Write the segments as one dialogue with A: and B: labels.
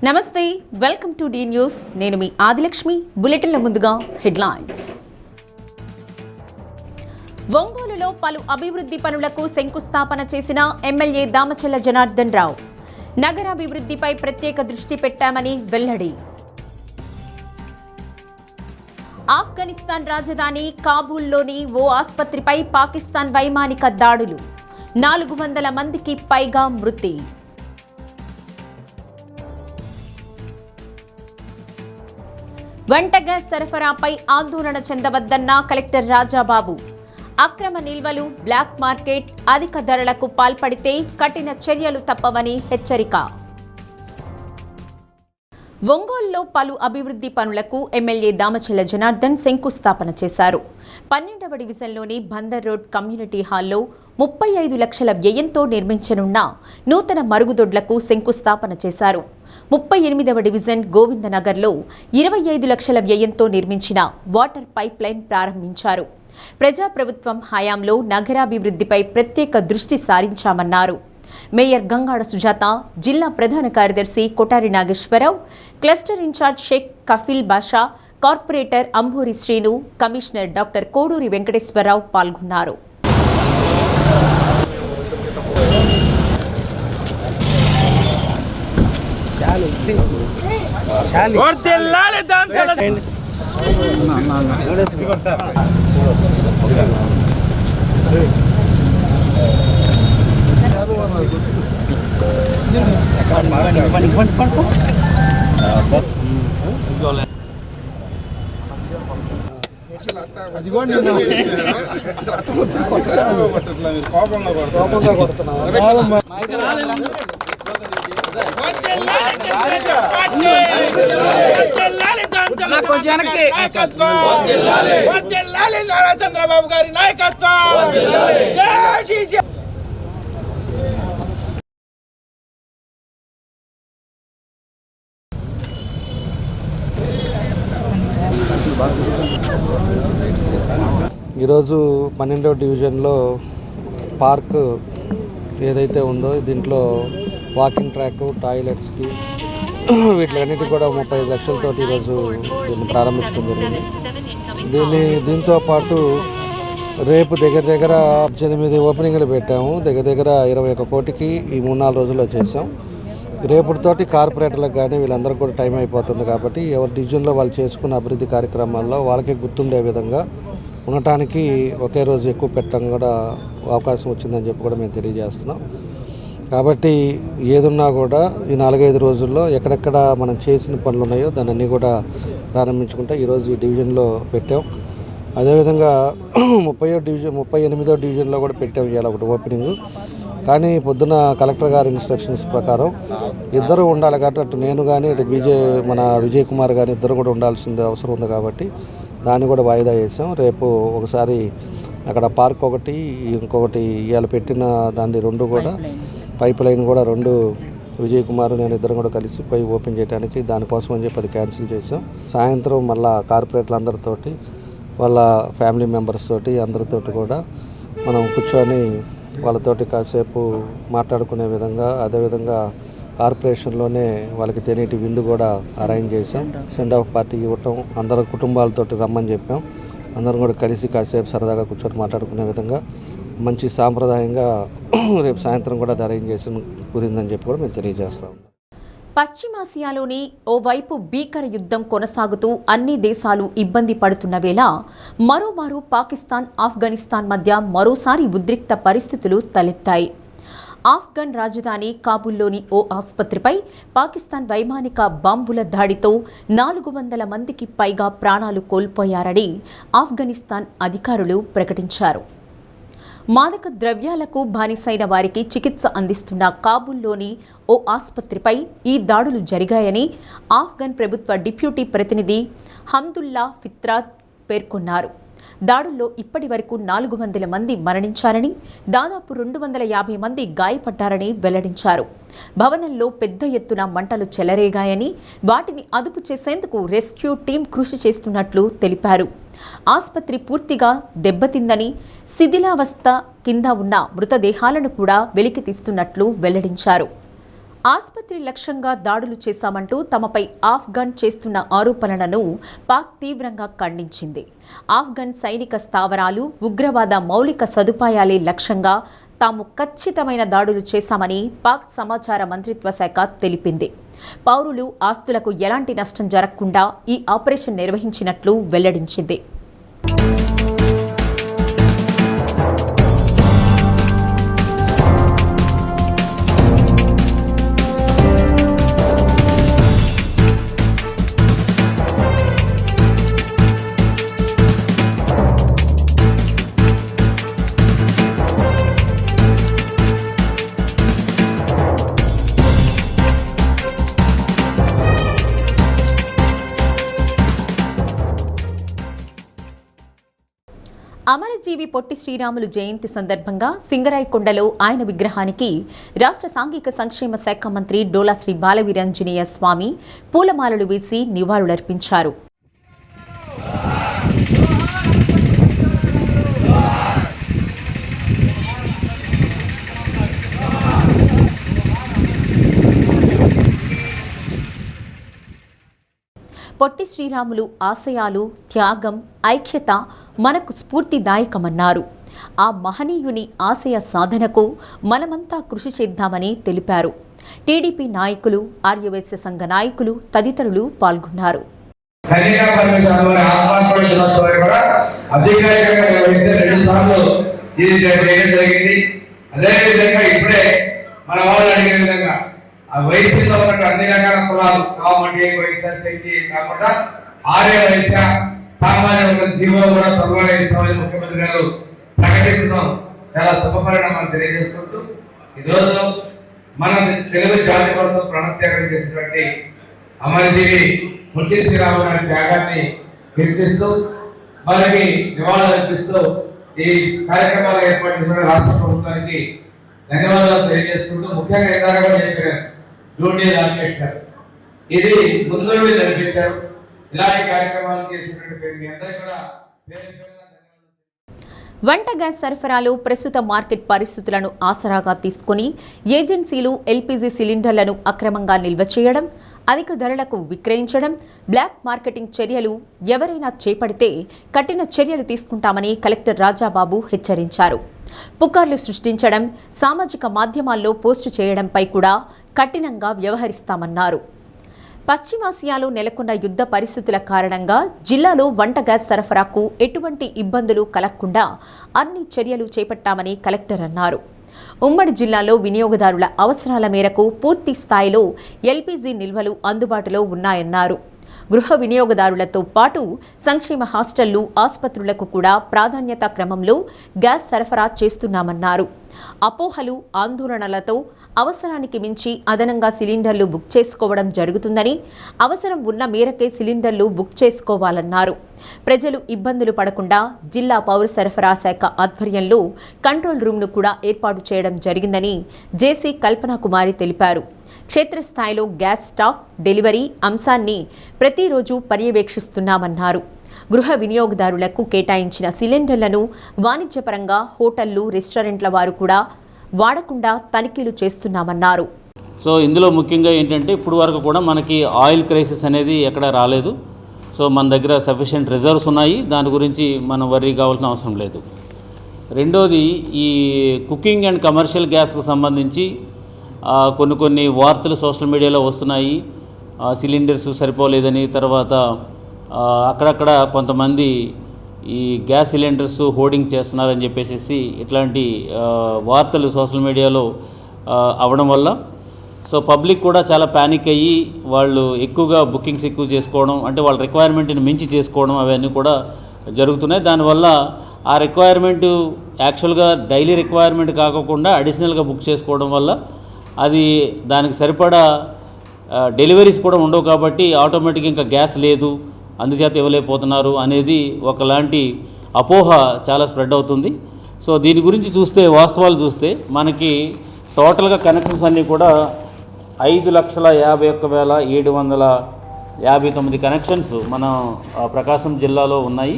A: నమస్తే, welcome to D news. నేను మీ ఆదిలక్ష్మి. బులెటిన్ల ముందుగా హెడ్లైన్స్. ఒంగోలులో పలు అభివృద్ధి పనులకు శంకుస్థాపన చేసిన ఎమ్మెల్యే దామచల్ల జనార్దన్ రావు. నగరాభివృద్ధిపై ప్రత్యేక దృష్టి పెట్టామని వెల్లడి. ఆఫ్ఘనిస్తాన్ రాజధాని కాబూల్లోని ఓ ఆసుపత్రిపై పాకిస్తాన్ వైమానిక దాడులు. 400 మందికి పైగా మృతి. వంట గ్యాస్ సరఫరాపై ఆందోళన చెందవద్దన్న కలెక్టర్ రాజాబాబు. అక్రమ నిల్వలు, బ్లాక్ మార్కెట్, అధిక ధరలకు పాల్పడితే కఠిన చర్యలు తప్పవని హెచ్చరిక. ఒంగోలులో పలు అభివృద్ధి పనులకు ఎమ్మెల్యే దామచల్ల జనార్దన్ శంకుస్థాపన చేశారు. 12వ డివిజన్లోని బందర్ రోడ్ కమ్యూనిటీ హాల్లో 35 లక్షల వ్యయంతో నిర్మించనున్న నూతన మరుగుదొడ్లకు శంకుస్థాపన చేశారు. 38వ డివిజన్ గోవిందనగర్లో 25 లక్షల వ్యయంతో నిర్మించిన వాటర్ పైప్ లైన్ ప్రారంభించారు. ప్రజాప్రభుత్వం హయాంలో నగరాభివృద్ధిపై ప్రత్యేక దృష్టి సారించామన్నారు. మేయర్ గంగాడ సుజాత, జిల్లా ప్రధాన కార్యదర్శి Kotari Nageswara Rao, cluster in charge Shaik Kafeel Basha, corporator Ambuuri Srinu, commissioner doctor Koduri Venkateswara Rao పాల్గొన్నారు.
B: చంద్రబాబు గారి నాయకత్వం.
C: ఈరోజు 12వ డివిజన్లో పార్క్ ఏదైతే ఉందో దీంట్లో వాకింగ్ ట్రాక్, టాయిలెట్స్కి వీటిలన్నిటికీ కూడా 35 లక్షలతోటి ఈరోజు దీన్ని ప్రారంభించడం జరిగింది. దీంతో పాటు రేపు దగ్గర 8 ఓపెనింగ్లు పెట్టాము. దగ్గర 21 కోటికి ఈ 3-4 రోజుల్లో చేసాం. రేపటితోటి కార్పొరేటర్లకు కానీ వీళ్ళందరూ కూడా టైం అయిపోతుంది కాబట్టి ఎవరి డివిజన్లో వాళ్ళు చేసుకున్న అభివృద్ధి కార్యక్రమాల్లో వాళ్ళకి గుర్తుండే విధంగా ఉండటానికి ఒకే రోజు ఎక్కువ పెట్టడం కూడా అవకాశం వచ్చిందని చెప్పి కూడా మేము తెలియజేస్తున్నాం. కాబట్టి ఏదున్నా కూడా ఈ 4-5 రోజుల్లో ఎక్కడెక్కడ మనం చేసిన పనులు ఉన్నాయో దాన్ని అన్నీ కూడా ప్రారంభించుకుంటే ఈరోజు ఈ డివిజన్లో పెట్టాం. అదేవిధంగా 38వ డివిజన్లో కూడా పెట్టాం ఇవాళ ఒకటి ఓపెనింగ్. కానీ పొద్దున కలెక్టర్ గారి ఇన్స్ట్రక్షన్స్ ప్రకారం ఇద్దరు ఉండాలి కాబట్టి అటు నేను కానీ ఇటు మన విజయ్ కుమార్ కానీ ఇద్దరు కూడా ఉండాల్సింది అవసరం ఉంది కాబట్టి దాన్ని కూడా వాయిదా చేసాం. రేపు ఒకసారి అక్కడ పార్క్ ఒకటి, ఇంకొకటి ఇవాళ పెట్టిన దాన్ని 2 కూడా పైప్ లైన్ కూడా 2 విజయ్ కుమార్ నేను ఇద్దరం కూడా కలిసి పై ఓపెన్ చేయడానికి దానికోసం అని చెప్పి అది క్యాన్సిల్ చేసాం. సాయంత్రం మళ్ళా కార్పొరేటర్లు అందరితోటి వాళ్ళ ఫ్యామిలీ మెంబర్స్ తోటి అందరితోటి కూడా మనం కూర్చొని వాళ్ళతోటి కాసేపు మాట్లాడుకునే విధంగా, అదేవిధంగా కార్పొరేషన్లోనే వాళ్ళకి తినేటి విందు కూడా అరేంజ్ చేసాం. సెండ్ ఆఫ్ పార్టీ ఇవ్వటం, అందరూ కుటుంబాలతోటి రమ్మని చెప్పాం. అందరం కూడా కలిసి కాసేపు సరదాగా కూర్చొని మాట్లాడుకునే విధంగా మంచి సాంప్రదాయంగా రేపు సాయంత్రం కూడా అది అరేంజ్ చేసి కుదిరిందని చెప్పి కూడా మేము తెలియజేస్తాం.
A: పశ్చిమాసియాలోని ఓవైపు భీకర యుద్ధం కొనసాగుతూ అన్ని దేశాలు ఇబ్బంది పడుతున్న వేళ మరోమారు పాకిస్తాన్, ఆఫ్ఘనిస్తాన్ మధ్య మరోసారి ఉద్రిక్త పరిస్థితులు తలెత్తాయి. ఆఫ్ఘన్ రాజధాని కాబూల్లోని ఓ ఆసుపత్రిపై పాకిస్తాన్ వైమానిక బాంబుల దాడితో 400 మందికి పైగా ప్రాణాలు కోల్పోయారని ఆఫ్ఘనిస్తాన్ అధికారులు ప్రకటించారు. మాదక ద్రవ్యాలకు బానిసైన వారికి చికిత్స అందిస్తున్న కాబూల్లోని ఓ ఆసుపత్రిపై ఈ దాడులు జరిగాయని ఆఫ్ఘన్ ప్రభుత్వ డిప్యూటీ ప్రతినిధి హమ్దుల్లా ఫిత్రాత్ పేర్కొన్నారు. దాడుల్లో ఇప్పటి వరకు 400 మంది మరణించారని, దాదాపు 250 మంది గాయపడ్డారని వెల్లడించారు. భవనంలో పెద్ద ఎత్తున మంటలు చెలరేగాయని, వాటిని అదుపు చేసేందుకు రెస్క్యూ టీం కృషి చేస్తున్నట్లు తెలిపారు. ఆసుపత్రి పూర్తిగా దెబ్బతిందని, శిథిలావస్థ కింద ఉన్న మృతదేహాలను కూడా వెలికి తీస్తున్నట్లు వెల్లడించారు. ఆసుపత్రి లక్ష్యంగా దాడులు చేశామంటూ తమపై ఆఫ్ఘన్ చేస్తున్న ఆరోపణలను పాక్ తీవ్రంగా ఖండించింది. ఆఫ్ఘన్ సైనిక స్థావరాలు, ఉగ్రవాద మౌలిక సదుపాయాలే లక్ష్యంగా తాము ఖచ్చితమైన దాడులు చేశామని పాక్ సమాచార మంత్రిత్వ శాఖ తెలిపింది. పౌరులు, ఆస్తులకు ఎలాంటి నష్టం జరగకుండా ఈ ఆపరేషన్ నిర్వహించినట్లు వెల్లడించింది. అమరజీవి పొట్టి శ్రీరాములు జయంతి సందర్భంగా సింగరాయకొండలో ఆయన విగ్రహానికి రాష్ట్ర సాంఘిక సంక్షేమ శాఖ మంత్రి డోలా శ్రీ బాలవీరాంజనేయ స్వామి పూలమాలలు వేసి నివాళులర్పించారు. పొట్టి శ్రీరాములు ఆశయాలు, త్యాగం, ఐక్యత మనకు స్ఫూర్తిదాయకమన్నారు. ఆ మహనీయుని ఆశయ సాధనకు మనమంతా కృషి చేద్దామని తెలిపారు. టీడీపీ నాయకులు, ఆర్యవైశ్య సంఘ నాయకులు తదితరులు పాల్గొన్నారు.
D: ఆ వయసులో ఉన్న అన్ని రకాల కులాలు కామండి వైఎస్ఆర్సీపీ కాకుండా ఆర్య వైశ్య సామాన్య వర్గం జీవో కూడా త్వరలో ఇస్తామని ముఖ్యమంత్రి గారు ప్రకటించడం చాలా శుభపరిణామాలు తెలియజేసుకుంటూ ఈరోజు మన తెలుగు జాతి కోసం ప్రాణత్యాగం చేసినటువంటి అమరజీవి పొట్టి శ్రీరాములు గారి త్యాగాన్ని కీర్తిస్తూ వారికి నివాళులర్పిస్తూ ఈ కార్యక్రమాలు ఏర్పాటు చేసిన రాష్ట్ర ప్రభుత్వానికి ధన్యవాదాలు తెలియజేసుకుంటూ ముఖ్యంగా ఇందాక చెప్పారు డ్యూటీ రాకేశారు, ఇది ముందు నడిపించారు. ఇలాంటి కార్యక్రమాలు చేసినటువంటి మీ అందరికీ కూడా
A: వంట గ్యాస్ సరఫరాలో ప్రస్తుత మార్కెట్ పరిస్థితులను ఆసరాగా తీసుకుని ఏజెన్సీలు ఎల్పీజీ సిలిండర్లను అక్రమంగా నిల్వ చేయడం, అధిక ధరలకు విక్రయించడం, బ్లాక్ మార్కెటింగ్ చర్యలు ఎవరైనా చేపడితే కఠిన చర్యలు తీసుకుంటామని కలెక్టర్ రాజాబాబు హెచ్చరించారు. పుకార్లు సృష్టించడం, సామాజిక మాధ్యమాల్లో పోస్టు చేయడంపై కూడా కఠినంగా వ్యవహరిస్తామన్నారు. పశ్చిమాసియాలో నెలకొన్న యుద్ధ పరిస్థితుల కారణంగా జిల్లాలో వంట గ్యాస్ సరఫరాకు ఎటువంటి ఇబ్బందులు కలగకుండా అన్ని చర్యలు చేపట్టామని కలెక్టర్ అన్నారు. ఉమ్మడి జిల్లాలో వినియోగదారుల అవసరాల మేరకు పూర్తి స్థాయిలో ఎల్పీజీ నిల్వలు అందుబాటులో ఉన్నాయన్నారు. గృహ వినియోగదారులతో పాటు సంక్షేమ హాస్టళ్లు, ఆసుపత్రులకు కూడా ప్రాధాన్యత క్రమంలో గ్యాస్ సరఫరా చేస్తున్నామన్నారు. అపోహలు, ఆందోళనలతో అవసరానికి మించి అదనంగా సిలిండర్లు బుక్ చేసుకోవడం జరుగుతుందని, అవసరం ఉన్న మేరకే సిలిండర్లు బుక్ చేసుకోవాలన్నారు. ప్రజలు ఇబ్బందులు పడకుండా జిల్లా పౌర సరఫరా శాఖ ఆధ్వర్యంలో కంట్రోల్ రూమ్ను కూడా ఏర్పాటు చేయడం జరిగిందని జేసీ కల్పనా కుమారి తెలిపారు. క్షేత్రస్థాయిలో గ్యాస్ స్టాక్, డెలివరీ అంశాన్ని ప్రతిరోజు పర్యవేక్షిస్తున్నామన్నారు. గృహ వినియోగదారులకు కేటాయించిన సిలిండర్లను వాణిజ్యపరంగా హోటళ్లు, రెస్టారెంట్ల వారు కూడా వాడకుండా తనిఖీలు చేస్తున్నామన్నారు.
E: సో ఇందులో ముఖ్యంగా ఏంటంటే ఇప్పుడు వరకు కూడా మనకి ఆయిల్ క్రైసిస్ అనేది ఎక్కడ రాలేదు. సో మన దగ్గర సఫిషియెంట్ రిజర్వ్స్ ఉన్నాయి, దాని గురించి మనం వర్రీ కావాల్సిన అవసరం లేదు. రెండోది, ఈ కుకింగ్ అండ్ కమర్షియల్ గ్యాస్కు సంబంధించి కొన్ని వార్తలు సోషల్ మీడియాలో వస్తున్నాయి. సిలిండర్స్ సరిపోలేదని, తర్వాత అక్కడక్కడ కొంతమంది ఈ గ్యాస్ సిలిండర్స్ హోర్డింగ్ చేస్తున్నారని చెప్పేసి ఇట్లాంటి వార్తలు సోషల్ మీడియాలో అవడం వల్ల సో పబ్లిక్ కూడా చాలా ప్యానిక్ అయ్యి వాళ్ళు ఎక్కువగా బుకింగ్స్ ఎక్కువ చేసుకోవడం, అంటే వాళ్ళ రిక్వైర్మెంట్ని మించి చేసుకోవడం అవన్నీ కూడా జరుగుతున్నాయి. దానివల్ల ఆ రిక్వైర్మెంట్ యాక్చువల్గా డైలీ రిక్వైర్మెంట్ కాకుండా అడిషనల్గా బుక్ చేసుకోవడం వల్ల అది దానికి సరిపడా డెలివరీస్ కూడా ఉండవు. కాబట్టి ఆటోమేటిక్గా ఇంకా గ్యాస్ లేదు, అందుచేత ఇవ్వలేకపోతున్నారు అనేది ఒకలాంటి అపోహ చాలా స్ప్రెడ్ అవుతుంది. సో దీని గురించి చూస్తే, వాస్తవాలు చూస్తే మనకి టోటల్గా కనెక్షన్స్ అన్నీ కూడా 5,51,759 కనెక్షన్స్ మన ప్రకాశం జిల్లాలో ఉన్నాయి.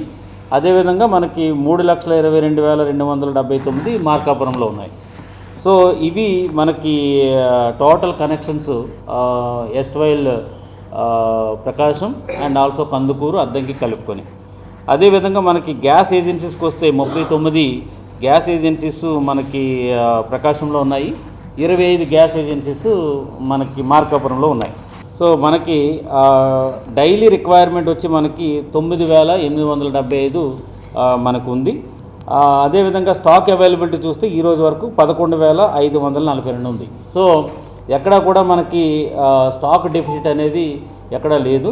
E: అదేవిధంగా మనకి 3,22,279 మార్కాపురంలో ఉన్నాయి. సో ఇవి మనకి టోటల్ కనెక్షన్స్ ఎస్ట్వైల్ ప్రకాశం అండ్ ఆల్సో కందుకూరు అద్దంకి కలుపుకొని. అదేవిధంగా మనకి గ్యాస్ ఏజెన్సీస్కి వస్తే 39 గ్యాస్ ఏజెన్సీస్ మనకి ప్రకాశంలో ఉన్నాయి, 25 గ్యాస్ ఏజెన్సీస్ మనకి మార్కాపురంలో ఉన్నాయి. సో మనకి డైలీ రిక్వైర్మెంట్ వచ్చి మనకి 9,875 మనకు ఉంది. అదేవిధంగా స్టాక్ అవైలబిలిటీ చూస్తే ఈరోజు వరకు 11,542 ఉంది. సో ఎక్కడా కూడా మనకి స్టాక్ డెఫిసిట్ అనేది ఎక్కడా లేదు.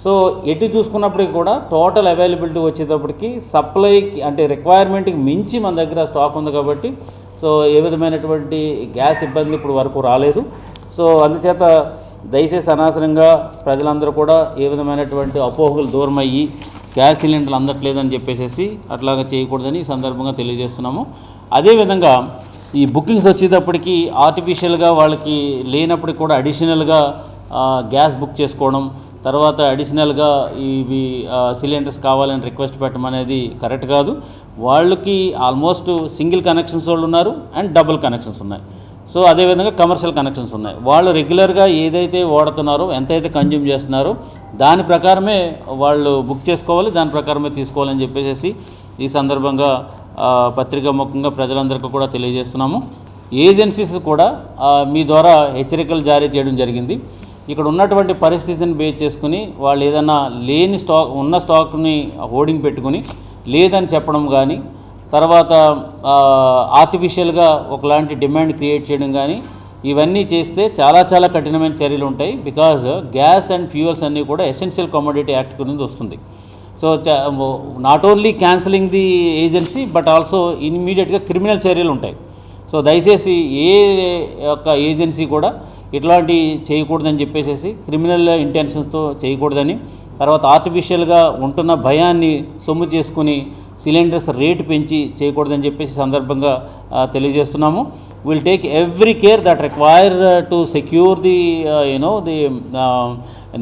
E: సో ఎటు చూసుకున్నప్పటికీ కూడా టోటల్ అవైలబిలిటీ వచ్చేటప్పటికి సప్లైకి అంటే రిక్వైర్మెంట్కి మించి మన దగ్గర స్టాక్ ఉంది కాబట్టి సో ఏ విధమైనటువంటి గ్యాస్ ఇబ్బంది ఇప్పుడు వరకు రాలేదు. సో అందుచేత దయచేసి అనవసరంగా ప్రజలందరూ కూడా ఏ విధమైనటువంటి అపోహలు దూరం అయ్యి గ్యాస్ సిలిండర్లు అందట్లేదని చెప్పేసి అట్లాగా చేయకూడదని ఈ సందర్భంగా తెలియజేస్తున్నాము. అదేవిధంగా ఈ బుకింగ్స్ వచ్చేటప్పటికి ఆర్టిఫిషియల్గా వాళ్ళకి లేనప్పటికి కూడా అడిషనల్గా గ్యాస్ బుక్ చేసుకోవడం, తర్వాత అడిషనల్గా ఇవి సిలిండర్స్ కావాలని రిక్వెస్ట్ పెట్టడం అనేది కరెక్ట్ కాదు. వాళ్ళకి ఆల్మోస్ట్ సింగిల్ కనెక్షన్స్ వాళ్ళు ఉన్నారు అండ్ డబుల్ కనెక్షన్స్ ఉన్నాయి. సో అదేవిధంగా కమర్షియల్ కనెక్షన్స్ ఉన్నాయి. వాళ్ళు రెగ్యులర్గా ఏదైతే వాడుతున్నారో ఎంతైతే కన్జ్యూమ్ చేస్తున్నారో దాని ప్రకారమే వాళ్ళు బుక్ చేసుకోవాలి, దాని ప్రకారమే తీసుకోవాలని చెప్పేసి ఈ సందర్భంగా పత్రికా ముఖంగా ప్రజలందరికీ కూడా తెలియజేస్తున్నాము. ఏజెన్సీస్ కూడా మీ ద్వారా హెచ్చరికలు జారీ చేయడం జరిగింది. ఇక్కడ ఉన్నటువంటి పరిస్థితిని బేస్ చేసుకుని వాళ్ళు ఏదైనా లేని స్టాక్ ఉన్న స్టాక్ని హోర్డింగ్ పెట్టుకుని లేదని చెప్పడం కానీ, తర్వాత ఆర్టిఫిషియల్గా ఒకలాంటి డిమాండ్ క్రియేట్ చేయడం కానీ ఇవన్నీ చేస్తే చాలా చాలా కఠినమైన చర్యలు ఉంటాయి. బికాజ్ గ్యాస్ అండ్ ఫ్యూయల్స్ అన్నీ కూడా ఎసెన్షియల్ కమోడిటీ యాక్ట్ కింద వస్తుంది. So not only cancelling the agency but also ఇమ్మీడియట్గా క్రిమినల్ చర్యలు ఉంటాయి. సో దయచేసి ఏ యొక్క ఏజెన్సీ కూడా ఇట్లాంటి చేయకూడదని చెప్పేసి క్రిమినల్ ఇంటెన్షన్స్తో చేయకూడదని, తర్వాత ఆర్టిఫిషియల్గా ఉంటున్న భయాన్ని సొమ్ము చేసుకుని సిలిండర్స్ రేటు పెంచి చేయకూడదని చెప్పేసి సందర్భంగా తెలియజేస్తున్నాము. Will take every care that require to secure the the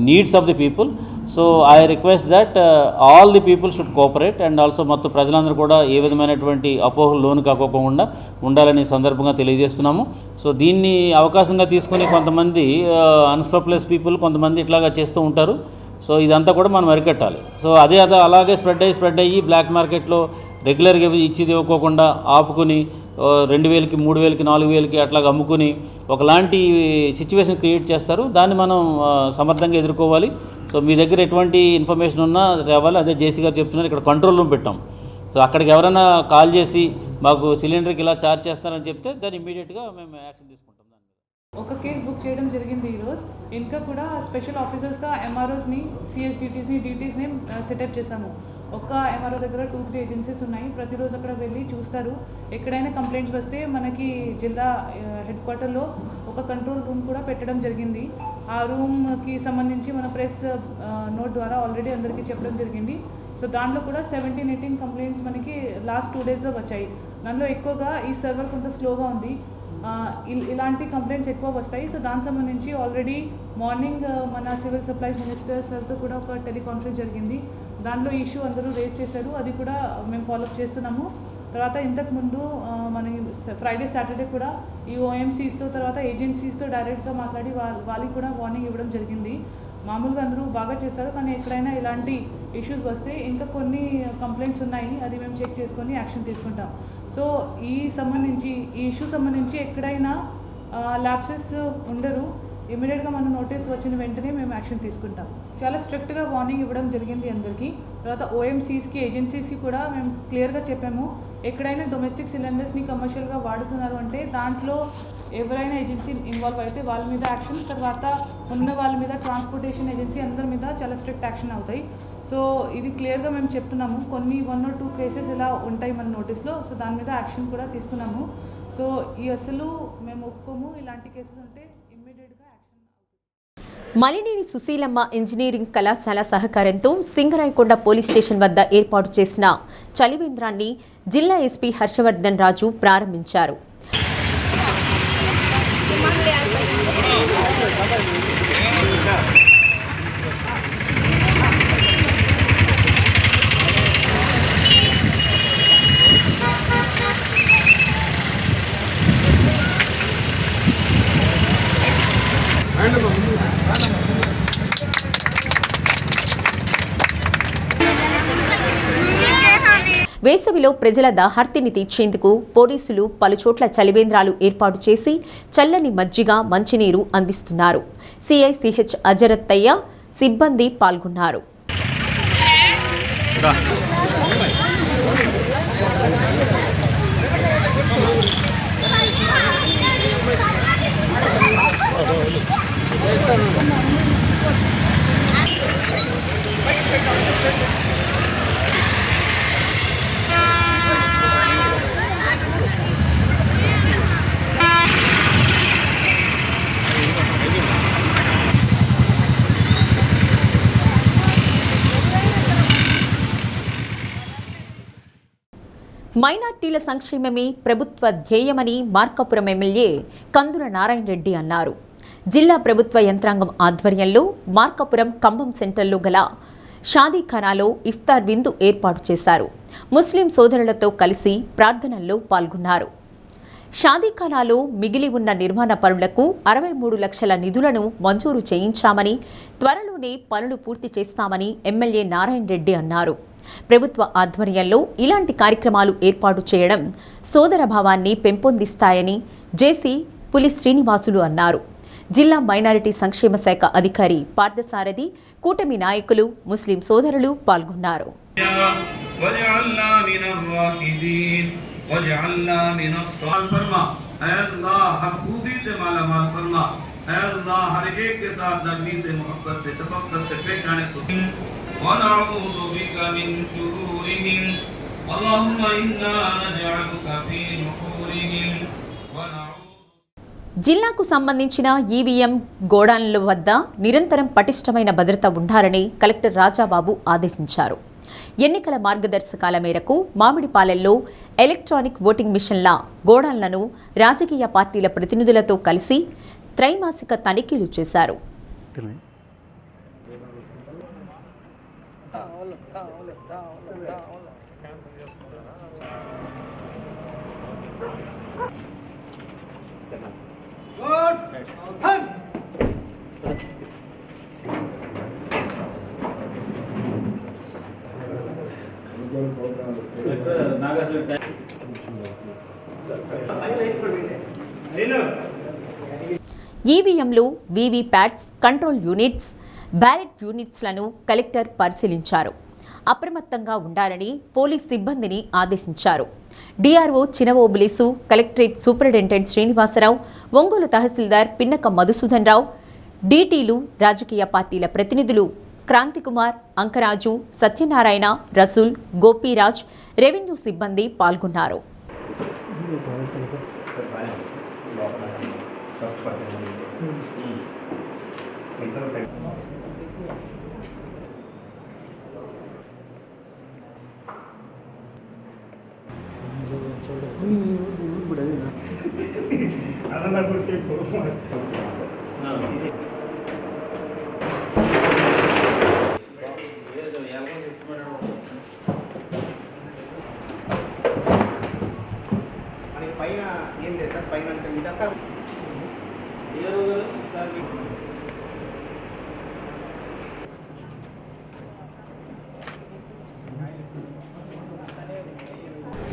E: needs of the people. So I request that all the people should cooperate and also మొత్తం ప్రజలందరూ కూడా ఏ విధమైనటువంటి అపోహలు లోను కాకోకుండా ఉండాలని సందర్భంగా తెలియజేస్తున్నాము. సో దీన్ని అవకాశంగా తీసుకుని కొంతమంది అన్స్క్రూపులస్ పీపుల్ కొంతమంది ఇట్లాగా చేస్తూ ఉంటారు. సో ఇదంతా కూడా మనం అరికట్టాలి. సో అదే అలాగే స్ప్రెడ్ అయ్యి బ్లాక్ మార్కెట్లో రెగ్యులర్గా ఇచ్చేది ఇవ్వకోకుండా ఆపుకుని 2,000కి 3,000కి 4,000కి అట్లాగా అమ్ముకుని ఒకలాంటి సిచ్యువేషన్ క్రియేట్ చేస్తారు. దాన్ని మనం సమర్థంగా ఎదుర్కోవాలి. సో మీ దగ్గర ఎటువంటి ఇన్ఫర్మేషన్ ఉన్నా రావాలి. అదే జేసీ గారు చెప్తున్నారు, ఇక్కడ కంట్రోల్ రూమ్ పెట్టాం. సో అక్కడికి ఎవరైనా కాల్ చేసి మాకు సిలిండర్కి ఇలా ఛార్జ్ చేస్తారని చెప్తే దాన్ని ఇమీడియట్గా మేము యాక్షన్ తీసుకుంటాం.
F: ఒక కేసు బుక్ చేయడం జరిగింది ఈరోజు. ఇంకా కూడా స్పెషల్ ఆఫీసర్స్గా ఎంఆర్ఓస్ని, సిఎస్డిటీస్ని, డిటీస్ని సెటప్ చేశాము. ఒక్క ఎంఆర్ఓ దగ్గర 2-3 ఏజెన్సీస్ ఉన్నాయి. ప్రతిరోజు అక్కడ వెళ్ళి చూస్తారు. ఎక్కడైనా కంప్లైంట్స్ వస్తే మనకి జిల్లా హెడ్ క్వార్టర్లో ఒక కంట్రోల్ రూమ్ కూడా పెట్టడం జరిగింది. ఆ రూమ్కి సంబంధించి మన ప్రెస్ నోట్ ద్వారా ఆల్రెడీ అందరికీ చెప్పడం జరిగింది. సో దాంట్లో కూడా 17-18 కంప్లైంట్స్ మనకి లాస్ట్ 2 డేస్లో వచ్చాయి. దానిలో ఎక్కువగా ఈ సర్వర్ కొంత స్లోగా ఉంది, ఇలాంటి కంప్లైంట్స్ ఎక్కువ వస్తాయి. సో దానికి సంబంధించి ఆల్రెడీ మార్నింగ్ మన సివిల్ సప్లైస్ మినిస్టర్ సార్తో కూడా ఒక టెలికాన్ఫరెన్స్ జరిగింది. దానిలో ఇష్యూ అందరూ రేస్ చేశారు, అది కూడా మేము ఫాలోఅప్ చేస్తున్నాము. తర్వాత ఇంతకుముందు మన ఫ్రైడే సాటర్డే కూడా ఈ ఓఎంసీస్తో తర్వాత ఏజెన్సీస్తో డైరెక్ట్గా మాట్లాడి వాళ్ళకి కూడా వార్నింగ్ ఇవ్వడం జరిగింది. మామూలుగా అందరూ బాగా చేస్తారు, కానీ ఎక్కడైనా ఇలాంటి ఇష్యూస్ వస్తే ఇంకా కొన్ని కంప్లైంట్స్ ఉన్నాయి, అది మేము చెక్ చేసుకొని యాక్షన్ తీసుకుంటాం. సో ఈ ఇష్యూ సంబంధించి ఎక్కడైనా ల్యాప్సెస్ ఉండరు, ఇమీడియట్గా మన నోటీస్ వచ్చిన వెంటనే మేము యాక్షన్ తీసుకుంటాం. చాలా స్ట్రిక్ట్గా వార్నింగ్ ఇవ్వడం జరిగింది అందరికీ. తర్వాత ఓఎంసీస్కి, ఏజెన్సీస్కి కూడా మేము క్లియర్గా చెప్పాము, ఎక్కడైనా డొమెస్టిక్ సిలిండర్స్ని కమర్షియల్గా వాడుతున్నారు అంటే దాంట్లో ఎవరైనా ఏజెన్సీ ఇన్వాల్వ్ అయితే వాళ్ళ మీద యాక్షన్, తర్వాత ఉన్న వాళ్ళ మీద ట్రాన్స్పోర్టేషన్ ఏజెన్సీ అందరి మీద చాలా స్ట్రిక్ట్ యాక్షన్ అవుతాయి. సో ఇది క్లియర్గా మేము చెప్తున్నాము. కొన్ని 1 or 2 కేసెస్ ఇలా ఉంటాయి మన నోటీస్లో. సో దాని మీద యాక్షన్ కూడా తీసుకున్నాము. సో అసలు మేము ఒప్పుకోము, ఇలాంటి కేసులు ఉంటే ఇమ్మీడియట్గా యాక్షన్ అవుతుంది.
A: మలినేని సుశీలమ్మ ఇంజనీరింగ్ కళాశాల సహకారంతో సింగరాయకొండ పోలీస్ స్టేషన్ వద్ద ఏర్పాటు చేసిన చలివేంద్రాన్ని జిల్లా ఎస్పీ హర్షవర్ధన్ రాజు ప్రారంభించారు. వేసవిలో ప్రజల దాహార్తిని తీర్చేందుకు పోలీసులు పలుచోట్ల చలివేంద్రాలు ఏర్పాటు చేసి చల్లని మజ్జిగ మంచినీరు అందిస్తున్నారు. సిఐసిహెచ్ అజరత్తయ్య సిబ్బంది పాల్గొన్నారు. మైనార్టీల సంక్షేమమే ప్రభుత్వ ధ్యేయమని మార్కాపురం ఎమ్మెల్యే కందుల నారాయణ రెడ్డి అన్నారు. జిల్లా ప్రభుత్వ యంత్రాంగం ఆధ్వర్యంలో మార్కాపురం కంబం సెంటర్లో గల షాదీఖానాలో ఇఫ్తార్ విందు ఏర్పాటు చేశారు. ముస్లిం సోదరులతో కలిసి ప్రార్థనల్లో పాల్గొన్నారు. షాదీఖానాలో మిగిలి ఉన్న నిర్మాణ పనులకు 63 లక్షల నిధులను మంజూరు చేయించామని, త్వరలోనే పనులు పూర్తి చేస్తామని ఎమ్మెల్యే నారాయణ రెడ్డి అన్నారు. ప్రభుత్వ ఆధ్వర్యంలో ఇలాంటి కార్యక్రమాలు ఏర్పాటు చేయడం సోదరభావాన్ని పెంపొందిస్తాయని జేసీ పులి శ్రీనివాసులు అన్నారు. జిల్లా మైనారిటీ సంక్షేమ శాఖ అధికారి పార్థసారథి, కూటమి నాయకులు, ముస్లిం సోదరులు పాల్గొన్నారు.
G: ونعوذ بك من شرورهم اللهم إنا نجعلك في نحورهم
A: జిల్లాకు సంబంధించిన ఈవీఎం గోడాన్ల వద్ద నిరంతరం పటిష్టమైన భద్రత ఉండాలని కలెక్టర్ రాజాబాబు ఆదేశించారు. ఎన్నికల మార్గదర్శకాల మేరకు మామిడిపాలెంలో ఎలక్ట్రానిక్ ఓటింగ్ మిషన్ల గోడాన్లను రాజకీయ పార్టీల ప్రతినిధులతో కలిసి త్రైమాసిక తనిఖీలు చేశారు. ఈవీఎంలు, వీవీప్యాట్స్, కంట్రోల్ యూనిట్స్, బ్యాలెట్ యూనిట్స్లను కలెక్టర్ పరిశీలించారు. అప్రమత్తంగా ఉండాలని పోలీస్ సిబ్బందిని ఆదేశించారు. DRO Chinavobulesu, collectorate superintendent Srinivasa Rao, Ongole తహసీల్దార్ పిన్నక మధుసూదన్ రావు, డీటీలు, రాజకీయ పార్టీల ప్రతినిధులు క్రాంతికుమార్, అంకరాజు, సత్యనారాయణ, రసూల్, గోపీరాజ్, రెవెన్యూ సిబ్బంది పాల్గొన్నారు.